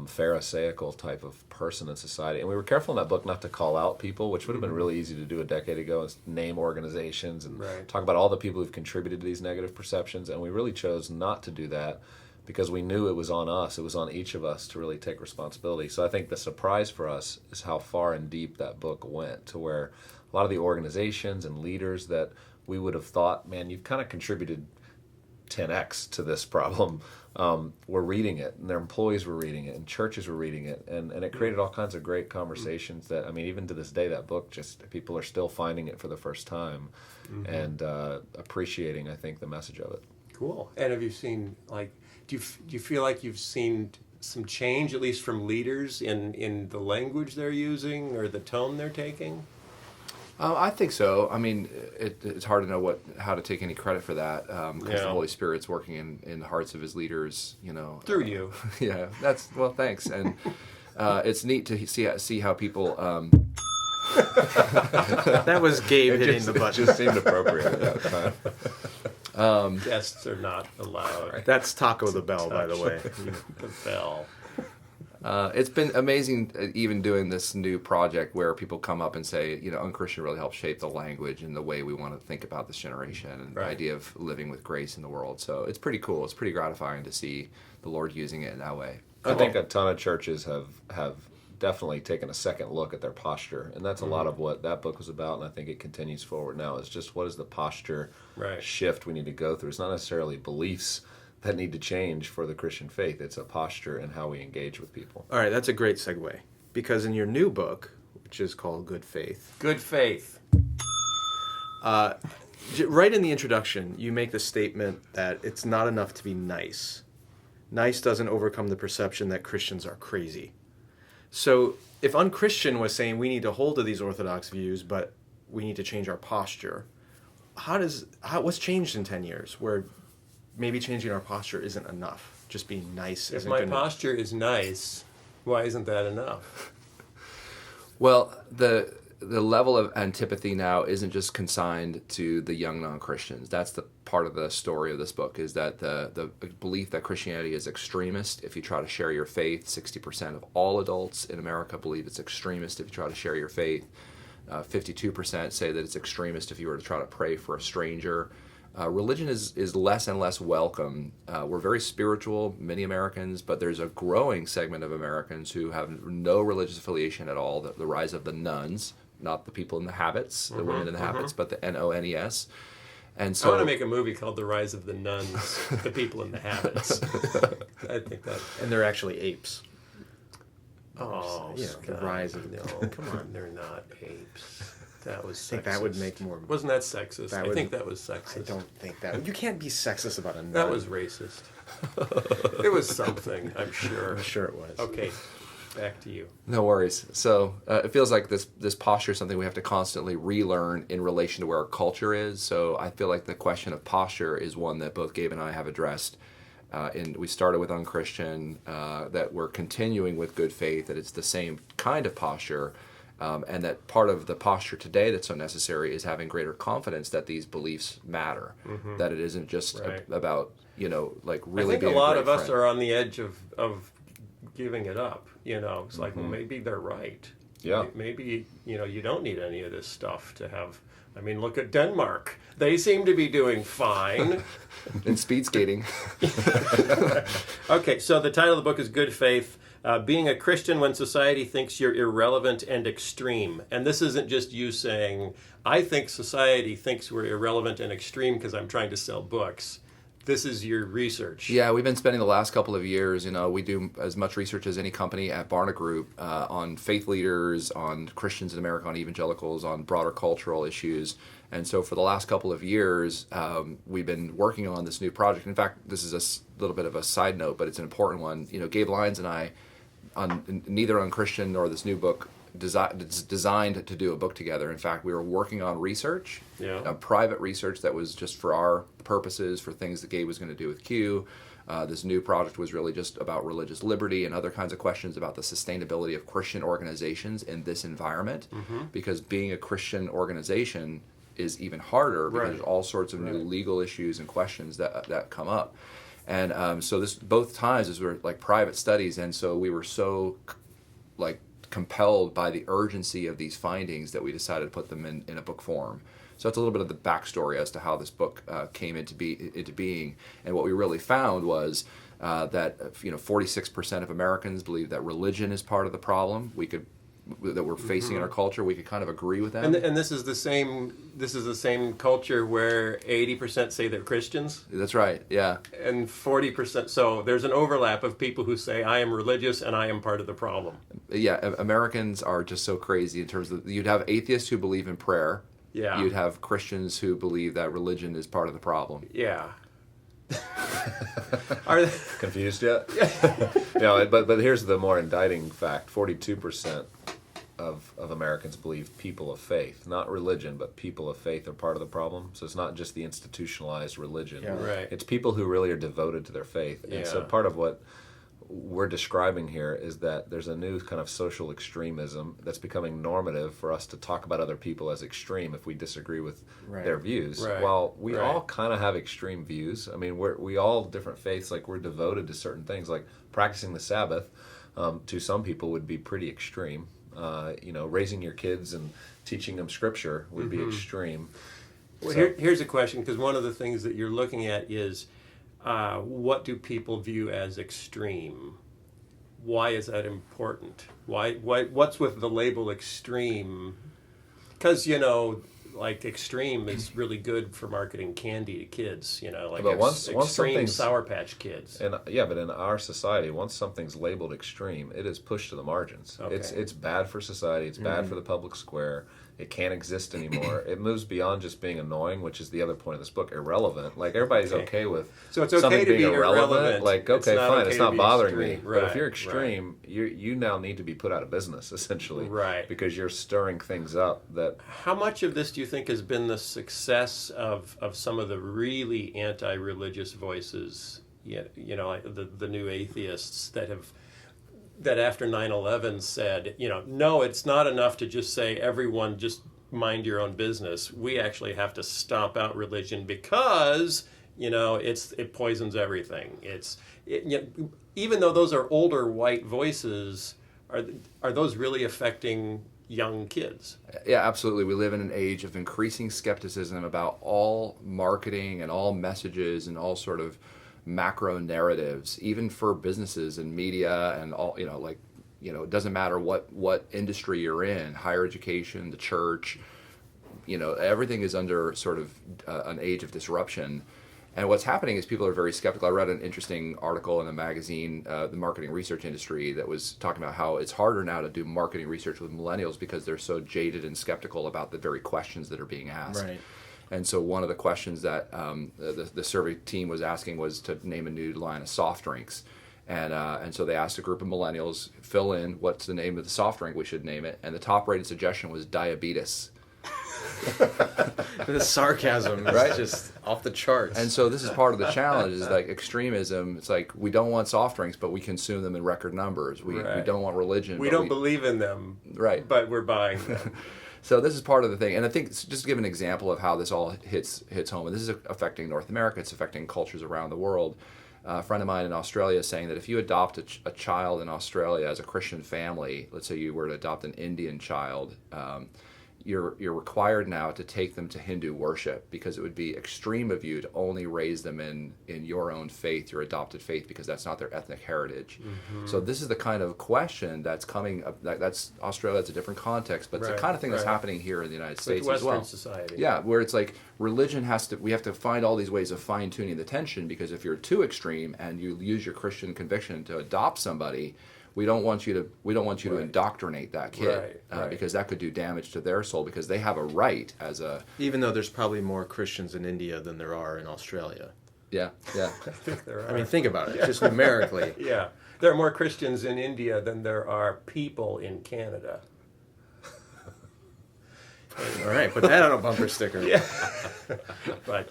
pharisaical type of person in society. And we were careful in that book not to call out people, which would have been really easy to do a decade ago, is name organizations and Right. talk about all the people who've contributed to these negative perceptions. And we really chose not to do that because we knew it was on us. It was on each of us to really take responsibility. So I think the surprise for us is how far and deep that book went, to where a lot of the organizations and leaders that we would have thought, man, you've kind of contributed 10x to this problem, were reading it, and their employees were reading it, and churches were reading it, and it created all kinds of great conversations that, even to this day, that book, just people are still finding it for the first time and appreciating, I think, the message of it. Cool. And have you seen, do you feel like you've seen some change, at least from leaders, in the language they're using or the tone they're taking? I think so. It's hard to know how to take any credit for that because the Holy Spirit's working in the hearts of His leaders. Through you. Yeah, thanks. And it's neat to see how people. That was Gabe hitting the It button. just seemed appropriate at that time. Guests are not allowed. That's Taco the Bell, by the way. The bell. It's been amazing even doing this new project where people come up and say, Unchristian really helped shape the language and the way we want to think about this generation and the idea of living with grace in the world. So it's pretty cool. It's pretty gratifying to see the Lord using it in that way. I think a ton of churches have definitely taken a second look at their posture, and that's a lot of what that book was about, and I think it continues forward now. Is just what is the posture shift we need to go through. It's not necessarily beliefs that need to change for the Christian faith. It's a posture and how we engage with people. All right, that's a great segue. Because in your new book, which is called Good Faith, Good faith. right in the introduction, you make the statement that it's not enough to be nice. Nice doesn't overcome the perception that Christians are crazy. So if unchristian was saying we need to hold to these orthodox views, but we need to change our posture, what's changed in 10 years where maybe changing our posture isn't enough? Just being nice If isn't my gonna... posture is nice, why isn't that enough? Well, the level of antipathy now isn't just consigned to the young non-Christians. That's the part of the story of this book, is that the belief that Christianity is extremist if you try to share your faith. 60% of all adults in America believe it's extremist if you try to share your faith. 52% say that it's extremist if you were to try to pray for a stranger. Religion is less and less welcome. We're very spiritual, many Americans, but there's a growing segment of Americans who have no religious affiliation at all. The rise of the nuns, not the people in the habits, the women in the habits, but the NONES. And so I want to make a movie called The Rise of the Nuns, the people in the habits. I think that. And they're actually apes. Oh, Yeah, the rise of... no, come on, they're not apes. That was sexist. I think that would make more... Wasn't that sexist? That I would- think that was sexist. I don't think that... You can't be sexist about a nun. That was racist. It was something, I'm sure. I'm sure it was. Okay, back to you. No worries. So it feels like this posture is something we have to constantly relearn in relation to where our culture is. So I feel like the question of posture is one that both Gabe and I have addressed. We started with unchristian, that we're continuing with good faith, that it's the same kind of posture, and that part of the posture today that's so necessary is having greater confidence that these beliefs matter, that it isn't just Right. about, like really I think being a lot great of us friend. are on the edge of giving it up. It's like, well, maybe they're right. Yeah. Maybe, you don't need any of this stuff to have. I mean, look at Denmark. They seem to be doing fine. In speed skating. Okay, so the title of the book is Good Faith, Being a Christian When Society Thinks You're Irrelevant and Extreme. And this isn't just you saying, I think society thinks we're irrelevant and extreme because I'm trying to sell books. This is your research. Yeah, we've been spending the last couple of years, we do as much research as any company at Barna Group on faith leaders, on Christians in America, on evangelicals, on broader cultural issues. And so for the last couple of years, we've been working on this new project. In fact, this is a little bit of a side note, but it's an important one. Gabe Lyons and I, neither on Christian nor this new book, designed to do a book together. In fact, we were working on research, private research that was just for our purposes, for things that Gabe was going to do with Q. This new project was really just about religious liberty and other kinds of questions about the sustainability of Christian organizations in this environment, because being a Christian organization is even harder because there's all sorts of new legal issues and questions that come up. And so this both times were like private studies, and so we were so compelled by the urgency of these findings that we decided to put them in a book form. So that's a little bit of the backstory as to how this book came into being. And what we really found was that 46% of Americans believe that religion is part of the problem that we're facing in our culture. We could kind of agree with them. And this is the same culture where 80% say they're Christians. That's right. Yeah. And 40%. So there's an overlap of people who say I am religious and I am part of the problem. Yeah. Americans are just so crazy in terms of, you'd have atheists who believe in prayer. Yeah. You'd have Christians who believe that religion is part of the problem. Yeah. Are they... Confused yet? But here's the more indicting fact. 42% of Americans believe people of faith, not religion, but people of faith are part of the problem. So it's not just the institutionalized religion. Yeah. Right. It's people who really are devoted to their faith. And so Yeah. part of what we're describing here is that there's a new kind of social extremism that's becoming normative for us to talk about other people as extreme if we disagree with their views. Right. While we Right. all kind of have extreme views. I mean, we all different faiths, we're devoted to certain things, like practicing the Sabbath to some people would be pretty extreme. Raising your kids and teaching them scripture would be extreme. Well, So- here's a question, because one of the things that you're looking at is what do people view as extreme? Why is that important? What's with the label extreme? Because, extreme is really good for marketing candy to kids, But once extreme something's- Sour Patch Kids. And but in our society, once something's labeled extreme, it is pushed to the margins. Okay. It's bad for society. It's bad for the public square. It can't exist anymore. It moves beyond just being annoying, which is the other point of this book, irrelevant. Like, everybody's okay with So it's okay something to being be irrelevant. irrelevant. Like, It's okay, not fine, okay it's to not be bothering me. extreme. But if you're Right, extreme, you now need to be put out of business, essentially. Right. Because you're stirring things up that... How much of this do you think has been the success of some of the really anti-religious voices, like the new atheists that after 9/11 said, no, it's not enough to just say everyone just mind your own business. We actually have to stomp out religion because, it poisons everything. Even though those are older white voices, are those really affecting young kids? Yeah, absolutely. We live in an age of increasing skepticism about all marketing and all messages and all sort of macro narratives, even for businesses and media and all, it doesn't matter what industry you're in, higher education, the church, everything is under sort of an age of disruption. And what's happening is people are very skeptical. I read an interesting article in a magazine, the marketing research industry, that was talking about how it's harder now to do marketing research with millennials because they're so jaded and skeptical about the very questions that are being asked. Right. And so one of the questions that the survey team was asking was to name a new line of soft drinks. And so they asked a group of millennials, fill in what's the name of the soft drink we should name it. And the top rated suggestion was diabetes. The sarcasm is Right? just off the charts. And so this is part of the challenge, is like extremism. It's like, we don't want soft drinks, but we consume them in record numbers. We don't want religion. We don't believe in them, Right. but we're buying them. So this is part of the thing. And I think, just to give an example of how this all hits home, and this is affecting North America, it's affecting cultures around the world. A friend of mine in Australia is saying that if you adopt a child in Australia as a Christian family, let's say you were to adopt an Indian child, you're required now to take them to Hindu worship, because it would be extreme of you to only raise them in your own faith, your adopted faith, because that's not their ethnic heritage. Mm-hmm. So this is the kind of question that's coming up. That's Australia, that's a different context, but it's the kind of thing that's happening here in the United States With as well. Western society. Yeah, where it's like religion we have to find all these ways of fine-tuning the tension, because if you're too extreme and you use your Christian conviction to adopt somebody, we don't want you to indoctrinate that kid, because that could do damage to their soul, because they have a right as a... Even though there's probably more Christians in India than there are in Australia. Yeah. I think there are. I mean, think about it, just numerically. Yeah. There are more Christians in India than there are people in Canada. All right, put that on a bumper sticker. Yeah. But,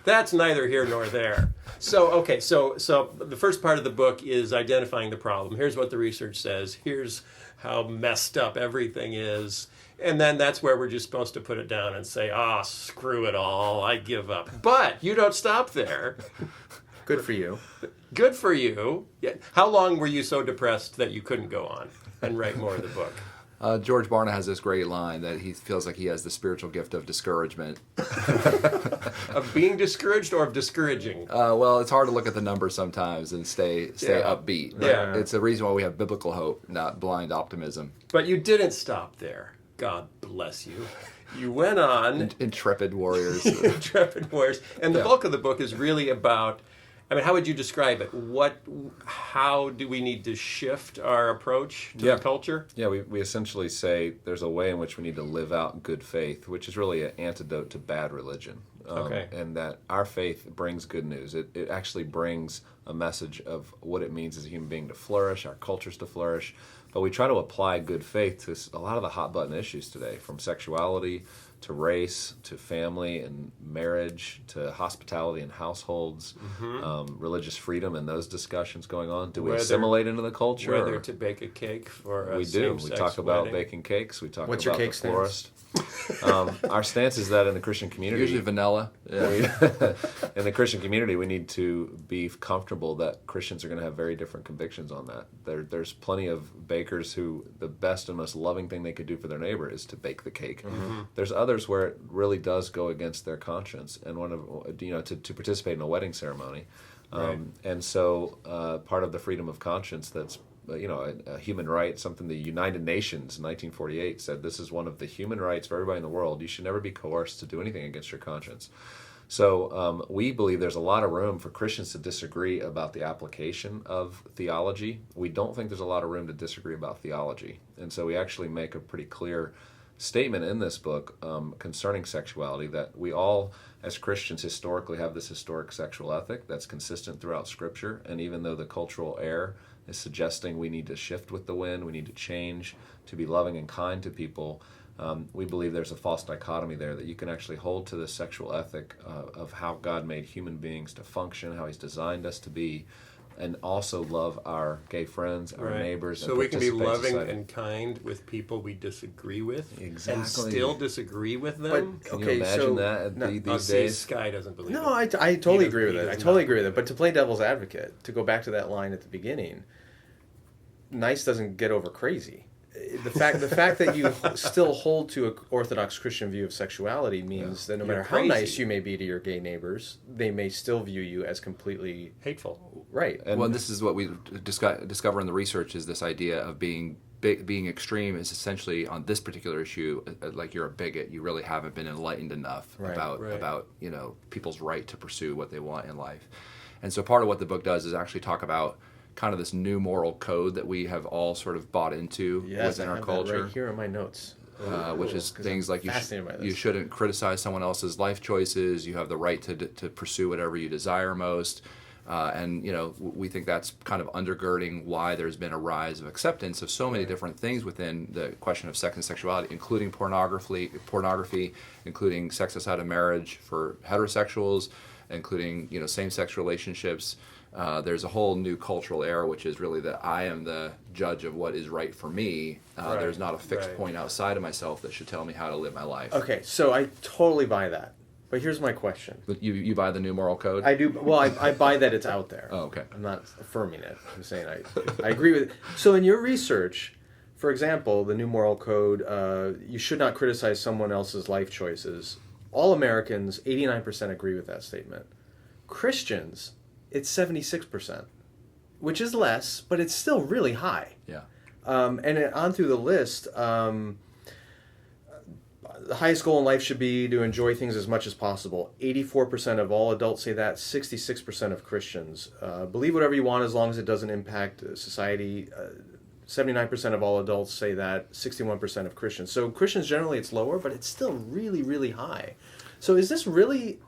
that's neither here nor there. So the first part of the book is identifying the problem. Here's what the research says. Here's how messed up everything is. And then that's where we're just supposed to put it down and say, screw it all, I give up. But you don't stop there. Good for you. Good for you. Yeah. How long were you so depressed that you couldn't go on and write more of the book? George Barna has this great line that he feels like he has the spiritual gift of discouragement. Of being discouraged or of discouraging? Well, it's hard to look at the numbers sometimes and stay upbeat. Yeah. It's the reason why we have biblical hope, not blind optimism. But you didn't stop there. God bless you. You went on. Intrepid warriors. Intrepid warriors. And the bulk of the book is really about, how would you describe it? How do we need to shift our approach to the culture? Yeah, we essentially say there's a way in which we need to live out good faith, which is really an antidote to bad religion. And that our faith brings good news. It actually brings a message of what it means as a human being to flourish, our cultures to flourish. But we try to apply good faith to a lot of the hot button issues today, from sexuality to race, to family and marriage, to hospitality and households, religious freedom and those discussions going on. Do we assimilate into the culture? Whether to bake a cake for a we do. We talk about wedding. baking cakes. We talk What's about your cake the florist. Our stance is that in the Christian community, Usually vanilla. Yeah. in the Christian community, we need to be comfortable that Christians are going to have very different convictions on that. There's plenty of bakers who the best and most loving thing they could do for their neighbor is to bake the cake. Mm-hmm. There's others where it really does go against their conscience, and to participate in a wedding ceremony. And so part of the freedom of conscience that's a human right, something the United Nations in 1948 said, this is one of the human rights for everybody in the world. You should never be coerced to do anything against your conscience. So we believe there's a lot of room for Christians to disagree about the application of theology. We don't think there's a lot of room to disagree about theology. And so we actually make a pretty clear statement in this book concerning sexuality that we all, as Christians, historically have this historic sexual ethic that's consistent throughout Scripture. And even though the cultural air is suggesting we need to shift with the wind, we need to change to be loving and kind to people, we believe there's a false dichotomy there, that you can actually hold to the sexual ethic of how God made human beings to function, how He's designed us to be, and also love our gay friends, our neighbors. So and we can be participate in loving society. and kind with people we disagree with, Exactly. and still disagree with them. But Can okay, you imagine so that Oh, these see, days? Skye doesn't believe no, it. I totally He agree with does- it. he I does totally not agree with believe it. But to play devil's advocate, to go back to that line at the beginning, nice doesn't get over crazy. The fact that you still hold to an Orthodox Christian view of sexuality means that no You're matter how crazy. nice you may be to your gay neighbors, they may still view you as completely Hateful. right. And Well, this is what we discover in the research, is this idea of being extreme is essentially on this particular issue, like you're a bigot. You really haven't been enlightened enough Right. about people's right to pursue what they want in life. And so part of what the book does is actually talk about kind of this new moral code that we have all sort of bought into Yes, within I our have culture. that right here in my notes. Which is 'Cause things I'm like fascinated by this. you shouldn't criticize someone else's life choices. You have the right to pursue whatever you desire most. And we think that's kind of undergirding why there's been a rise of acceptance of so many different things within the question of sex and sexuality, including pornography, including sex outside of marriage for heterosexuals, including same-sex relationships. There's a whole new cultural era, which is really that I am the judge of what is right for me. There's not a fixed point outside of myself that should tell me how to live my life. Okay, so I totally buy that. But here's my question. But you buy the new moral code? I do. Well, I buy that it's out there. Oh, okay. I'm not affirming it. I'm saying I agree with it. So in your research, for example, the new moral code, you should not criticize someone else's life choices. All Americans, 89% agree with that statement. Christians, it's 76%, which is less, but it's still really high. Yeah. And on through the list, the highest goal in life should be to enjoy things as much as possible. 84% of all adults say that. 66% of Christians believe whatever you want as long as it doesn't impact society. 79% of all adults say that. 61% of Christians. So Christians generally it's lower, but it's still really, really high. So is this really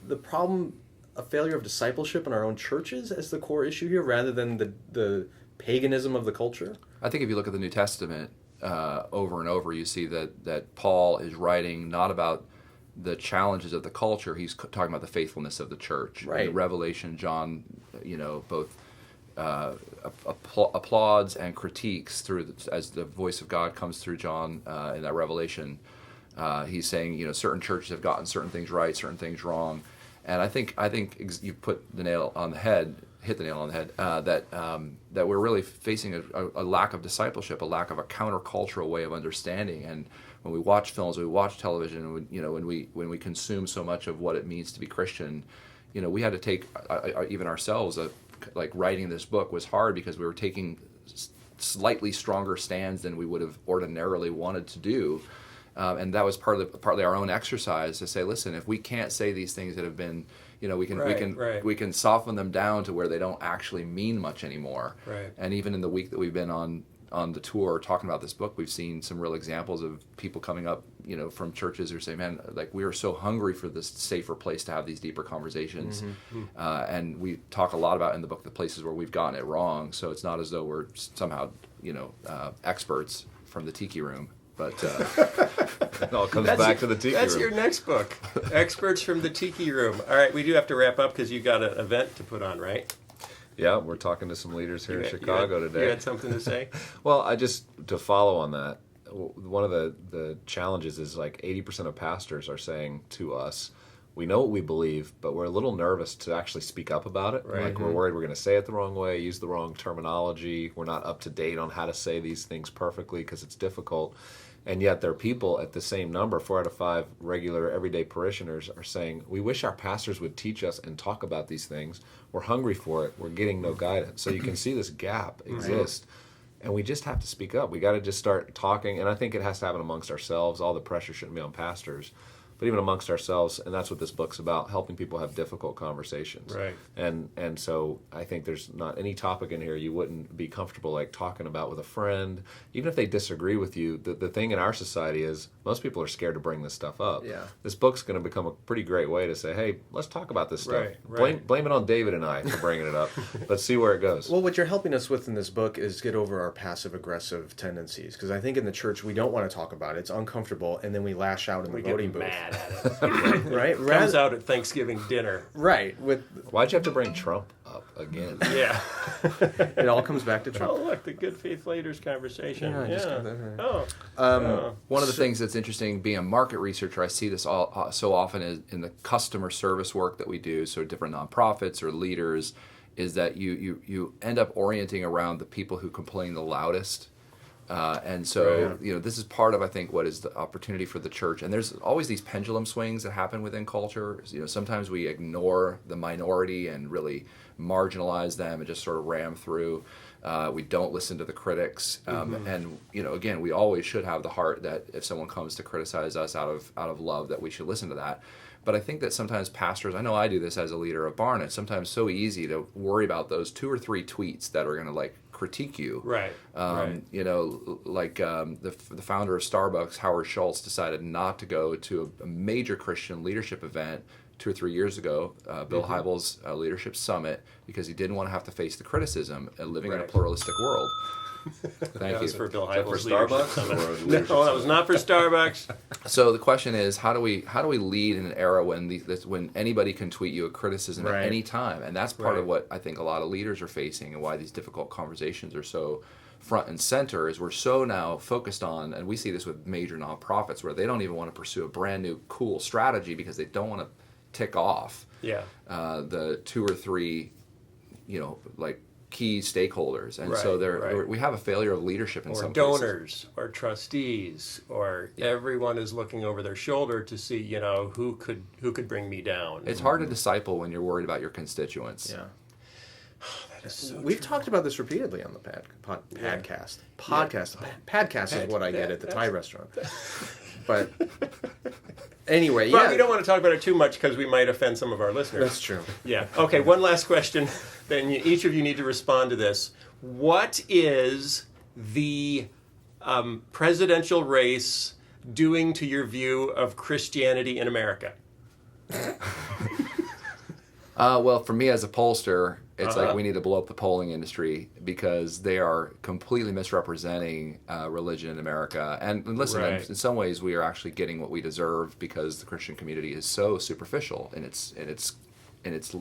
the problem, a failure of discipleship in our own churches as the core issue here, rather than the paganism of the culture? I think if you look at the New Testament over and over, you see that Paul is writing not about the challenges of the culture. He's talking about the faithfulness of the church. Right. In Revelation, John, both applauds and critiques as the voice of God comes through John in that Revelation. He's saying, certain churches have gotten certain things right, certain things wrong, and I think you hit the nail on the head. That we're really facing a lack of discipleship, a lack of a countercultural way of understanding. And when we watch films, we watch television, when we consume so much of what it means to be Christian, we had to take even ourselves. Like writing this book was hard because we were taking slightly stronger stands than we would have ordinarily wanted to do. And that was partly our own exercise to say, listen, if we can't say these things that have been, we can soften them down to where they don't actually mean much anymore. Right. And even in the week that we've been on the tour talking about this book, we've seen some real examples of people coming up, from churches who say, man, like we are so hungry for this safer place to have these deeper conversations. And we talk a lot about in the book the places where we've gotten it wrong. So it's not as though we're somehow, experts from the tiki room. But It all comes back to the tiki That's room. your next book, Experts from the Tiki Room. All right, we do have to wrap up because you got an event to put on, right? Yeah, we're talking to some leaders here in Chicago today. You had something to say? Well, to follow on that, one of the challenges is like 80% of pastors are saying to us, we know what we believe, but we're a little nervous to actually speak up about it. Right. Like we're worried we're going to say it the wrong way, use the wrong terminology. We're not up to date on how to say these things perfectly because it's difficult. And yet there are people at the same number, 4 out of 5 regular everyday parishioners are saying, we wish our pastors would teach us and talk about these things. We're hungry for it. We're getting no guidance. So you can see this gap exist. And we just have to speak up. We got to just start talking. And I think it has to happen amongst ourselves. All the pressure shouldn't be on pastors. but even amongst ourselves. And that's what this book's about, helping people have difficult conversations. Right. And so I think there's not any topic in here you wouldn't be comfortable like talking about with a friend, even if they disagree with you. The thing in our society is most people are scared to bring this stuff up. Yeah. This book's going to become a pretty great way to say, hey, let's talk about this stuff. Right. Blame it on David and I for bringing it up. Let's see where it goes. Well, what you're helping us with in this book is get over our passive-aggressive tendencies, because I think in the church we don't want to talk about it. It's uncomfortable, and then we lash out in the voting booth. Mad at it. Right? Comes out at Thanksgiving dinner. Right. Why'd you have to bring Trump up again? Yeah. It all comes back to Trump. Oh, look, the good faith leaders conversation. Yeah, I just got that right. Oh. One of the things that's interesting, being a market researcher, I see this all so often in the customer service work that we do, so different nonprofits or leaders, is that you end up orienting around the people who complain the loudest. And so, this is part of, I think, what is the opportunity for the church. And there's always these pendulum swings that happen within culture. Sometimes we ignore the minority and really marginalize them and just sort of ram through. We don't listen to the critics. And, again, we always should have the heart that if someone comes to criticize us out of love, that we should listen to that. But I think that sometimes pastors, I know I do this as a leader of Barna, it's sometimes so easy to worry about those 2 or 3 tweets that are going to critique you. Right. The founder of Starbucks, Howard Schultz, decided not to go to a major Christian leadership event 2 or 3 years ago, Bill Hybels' Leadership Summit, because he didn't want to have to face the criticism of living in a pluralistic world. Thank That you. was for Bill Is that Hybels' for Leadership Starbucks? Summit. No, that was not for Starbucks. So the question is, how do we lead in an era when anybody can tweet you a criticism at any time? And that's part of what I think a lot of leaders are facing, and why these difficult conversations are so front and center. Is we're so now focused on, and we see this with major nonprofits, where they don't even want to pursue a brand new cool strategy because they don't want to tick off the 2 or 3, key stakeholders, and so we have a failure of leadership in some cases. Or donors, or trustees, or everyone is looking over their shoulder to see, who could bring me down. It's hard to disciple when you're worried about your constituents. Yeah. That is so We've true. talked about this repeatedly on the podcast. Podcast is what I get at the Thai restaurant. But anyway, But we don't want to talk about it too much because we might offend some of our listeners. That's true. Yeah. Okay, one last question. Then each of you need to respond to this. What is the presidential race doing to your view of Christianity in America? Well, for me as a pollster, it's like we need to blow up the polling industry because they are completely misrepresenting religion in America. And listen, in some ways, we are actually getting what we deserve because the Christian community is so superficial in its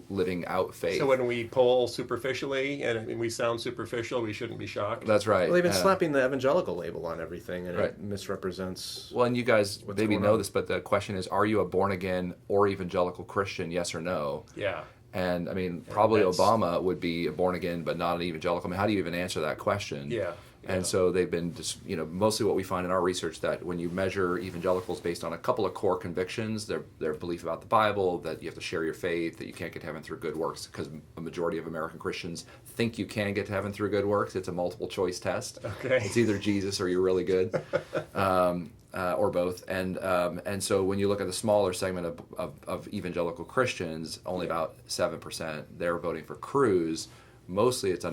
living out faith. So when we poll superficially and we sound superficial, we shouldn't be shocked. That's right. Well, they've been slapping the evangelical label on everything, and Right. it misrepresents. Well, and you guys maybe going know on. this, but the question is, are you a born-again or evangelical Christian, yes or no? Yeah. And, I mean, probably that's- Obama would be a born-again but not an evangelical. I mean, how do you even answer that question? Yeah. And so they've been just, mostly what we find in our research, that when you measure evangelicals based on a couple of core convictions, their belief about the Bible, that you have to share your faith, that you can't get to heaven through good works, because a majority of American Christians think you can get to heaven through good works. It's a multiple choice test. Okay. It's either Jesus or you're really good, or both. And so when you look at the smaller segment of evangelical Christians, only about 7%, they're voting for Cruz. Mostly it's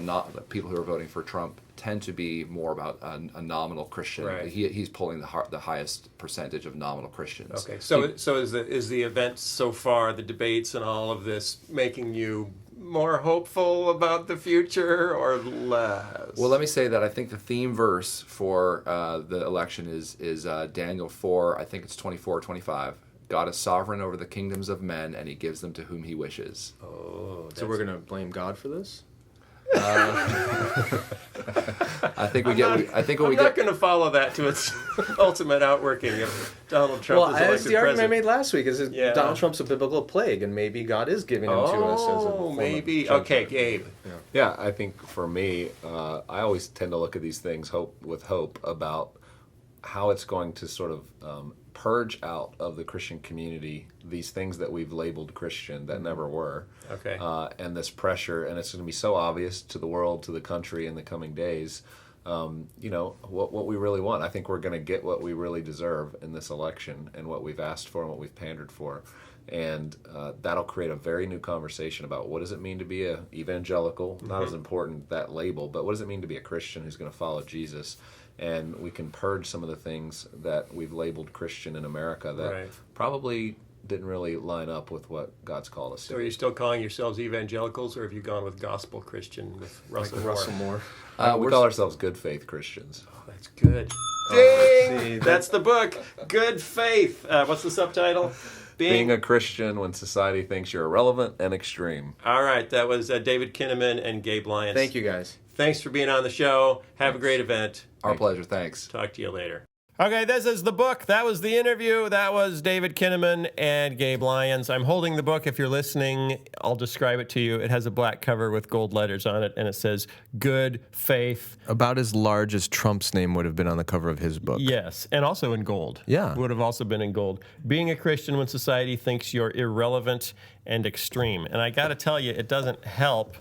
people who are voting for Trump tend to be more about a nominal Christian. Right. He's pulling the highest percentage of nominal Christians. Okay. So is the event so far, the debates and all of this, making you more hopeful about the future or less? Well, let me say that I think the theme verse for the election is Daniel 4, I think it's 24 or 25. God is sovereign over the kingdoms of men, and he gives them to whom he wishes. Oh, So we're going to blame God for this? I think I'm not going to follow that to its ultimate outworking if Donald Trump Well, is that's elected the argument I president. made last week. Is that Yeah. Donald Trump's a biblical plague, and maybe God is giving him to us as a form of maybe. judgment. Okay, Gabe. Yeah, I think for me, I always tend to look at these things with hope about how it's going to sort of purge out of the Christian community these things that we've labeled Christian that never were. Okay. And this pressure, and it's going to be so obvious to the world, to the country in the coming days, what we really want. I think we're going to get what we really deserve in this election and what we've asked for and what we've pandered for. And that'll create a very new conversation about what does it mean to be a evangelical, not as important, that label, but what does it mean to be a Christian who's going to follow Jesus? And we can purge some of the things that we've labeled Christian in America that probably didn't really line up with what God's called us to. So are you still calling yourselves evangelicals, or have you gone with gospel Christian with Russell Moore? We call ourselves good faith Christians. Oh, that's good. Ding! That's the book. Good faith. What's the subtitle? Being a Christian when society thinks you're irrelevant and extreme. All right. That was David Kinnaman and Gabe Lyons. Thank you, guys. Thanks for being on the show. Have a great event. Our pleasure. Thanks. Talk to you later. Okay, this is the book. That was the interview. That was David Kinnaman and Gabe Lyons. I'm holding the book. If you're listening, I'll describe it to you. It has a black cover with gold letters on it, and it says, Good Faith. About as large as Trump's name would have been on the cover of his book. Yes, and also in gold. Yeah. Would have also been in gold. Being a Christian when society thinks you're irrelevant and extreme. And I got to tell you, it doesn't help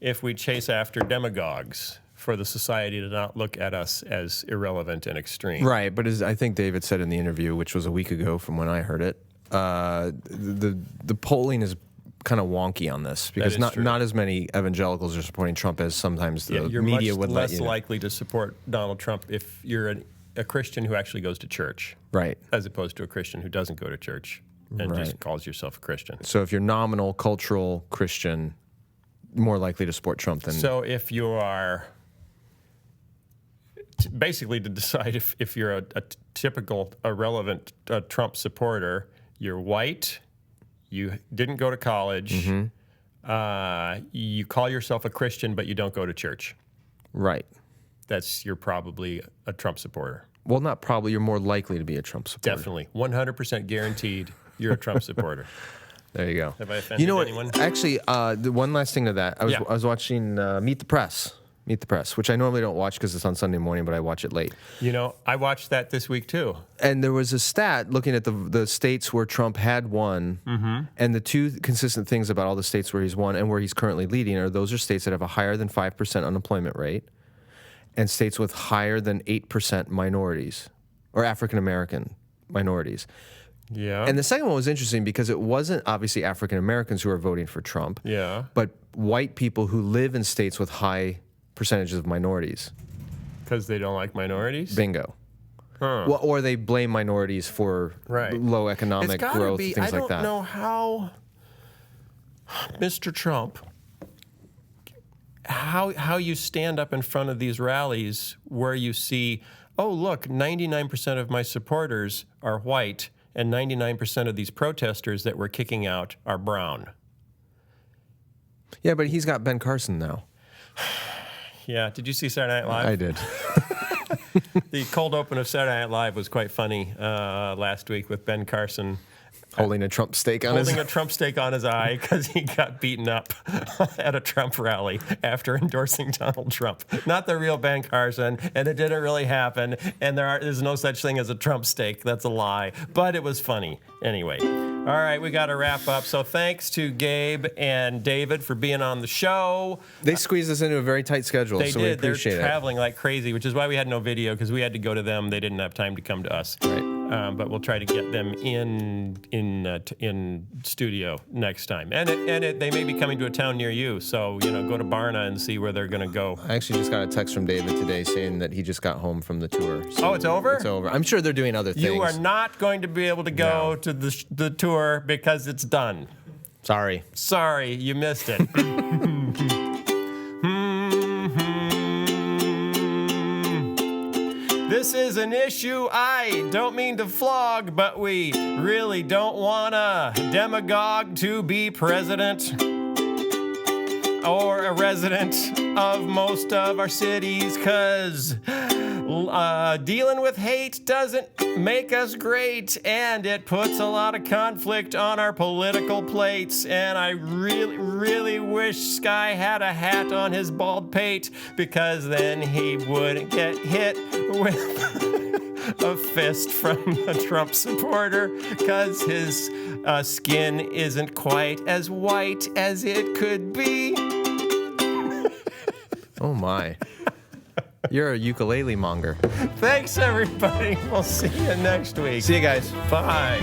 if we chase after demagogues for the society to not look at us as irrelevant and extreme. Right, but as I think David said in the interview, which was a week ago from when I heard it, the polling is kind of wonky on this because not as many evangelicals are supporting Trump as sometimes the media would let you know. You're much less likely to support Donald Trump if you're a Christian who actually goes to church. Right. As opposed to a Christian who doesn't go to church and just calls yourself a Christian. So if you're nominal, cultural Christian, more likely to support Trump than... So if you are... Basically, to decide if you're a typical irrelevant Trump supporter, you're white, you didn't go to college, you call yourself a Christian, but you don't go to church. Right. You're probably a Trump supporter. Well, not probably. You're more likely to be a Trump supporter. Definitely. 100% guaranteed you're a Trump supporter. There you go. Have I offended anyone? Actually, the one last thing to that. I was watching Meet the Press, which I normally don't watch because it's on Sunday morning, but I watch it late. You know, I watched that this week too. And there was a stat looking at the states where Trump had won, and the two consistent things about all the states where he's won and where he's currently leading are those are states that have a higher than 5% unemployment rate, and states with higher than 8% minorities or African American minorities. Yeah. And the second one was interesting because it wasn't obviously African Americans who are voting for Trump, but white people who live in states with high percentages of minorities. Because they don't like minorities? Bingo. Huh. Well, or they blame minorities for low economic growth, things like that. I don't know how Mr. Trump, how you stand up in front of these rallies where you see, oh, look, 99% of my supporters are white and 99% of these protesters that we're kicking out are brown. Yeah, but he's got Ben Carson now. Yeah, did you see Saturday Night Live? I did. The cold open of Saturday Night Live was quite funny last week with Ben Carson holding a Trump stake on a Trump stake on his eye because he got beaten up at a Trump rally after endorsing Donald Trump. Not the real Ben Carson, and it didn't really happen, and there's no such thing as a Trump stake. That's a lie, but it was funny. Anyway, all right, we got to wrap up. So thanks to Gabe and David for being on the show. They squeezed us into a very tight schedule, so we appreciate it. They're traveling like crazy, which is why we had no video, because we had to go to them. They didn't have time to come to us. Right. But we'll try to get them in studio next time. And they may be coming to a town near you, so go to Barna and see where they're going to go. I actually just got a text from David today saying that he just got home from the tour. So it's over? It's over. I'm sure they're doing other things. You are not going to be able to go to the tour because it's done. Sorry, you missed it. This is an issue I don't mean to flog, but we really don't want a demagogue to be president or a resident of most of our cities, because dealing with hate doesn't make us great, and it puts a lot of conflict on our political plates. And I really, really wish Skye had a hat on his bald pate, because then he wouldn't get hit with a fist from a Trump supporter, because his skin isn't quite as white as it could be. Oh my. You're a ukulele monger. Thanks, everybody. We'll see you next week. See you guys. Bye.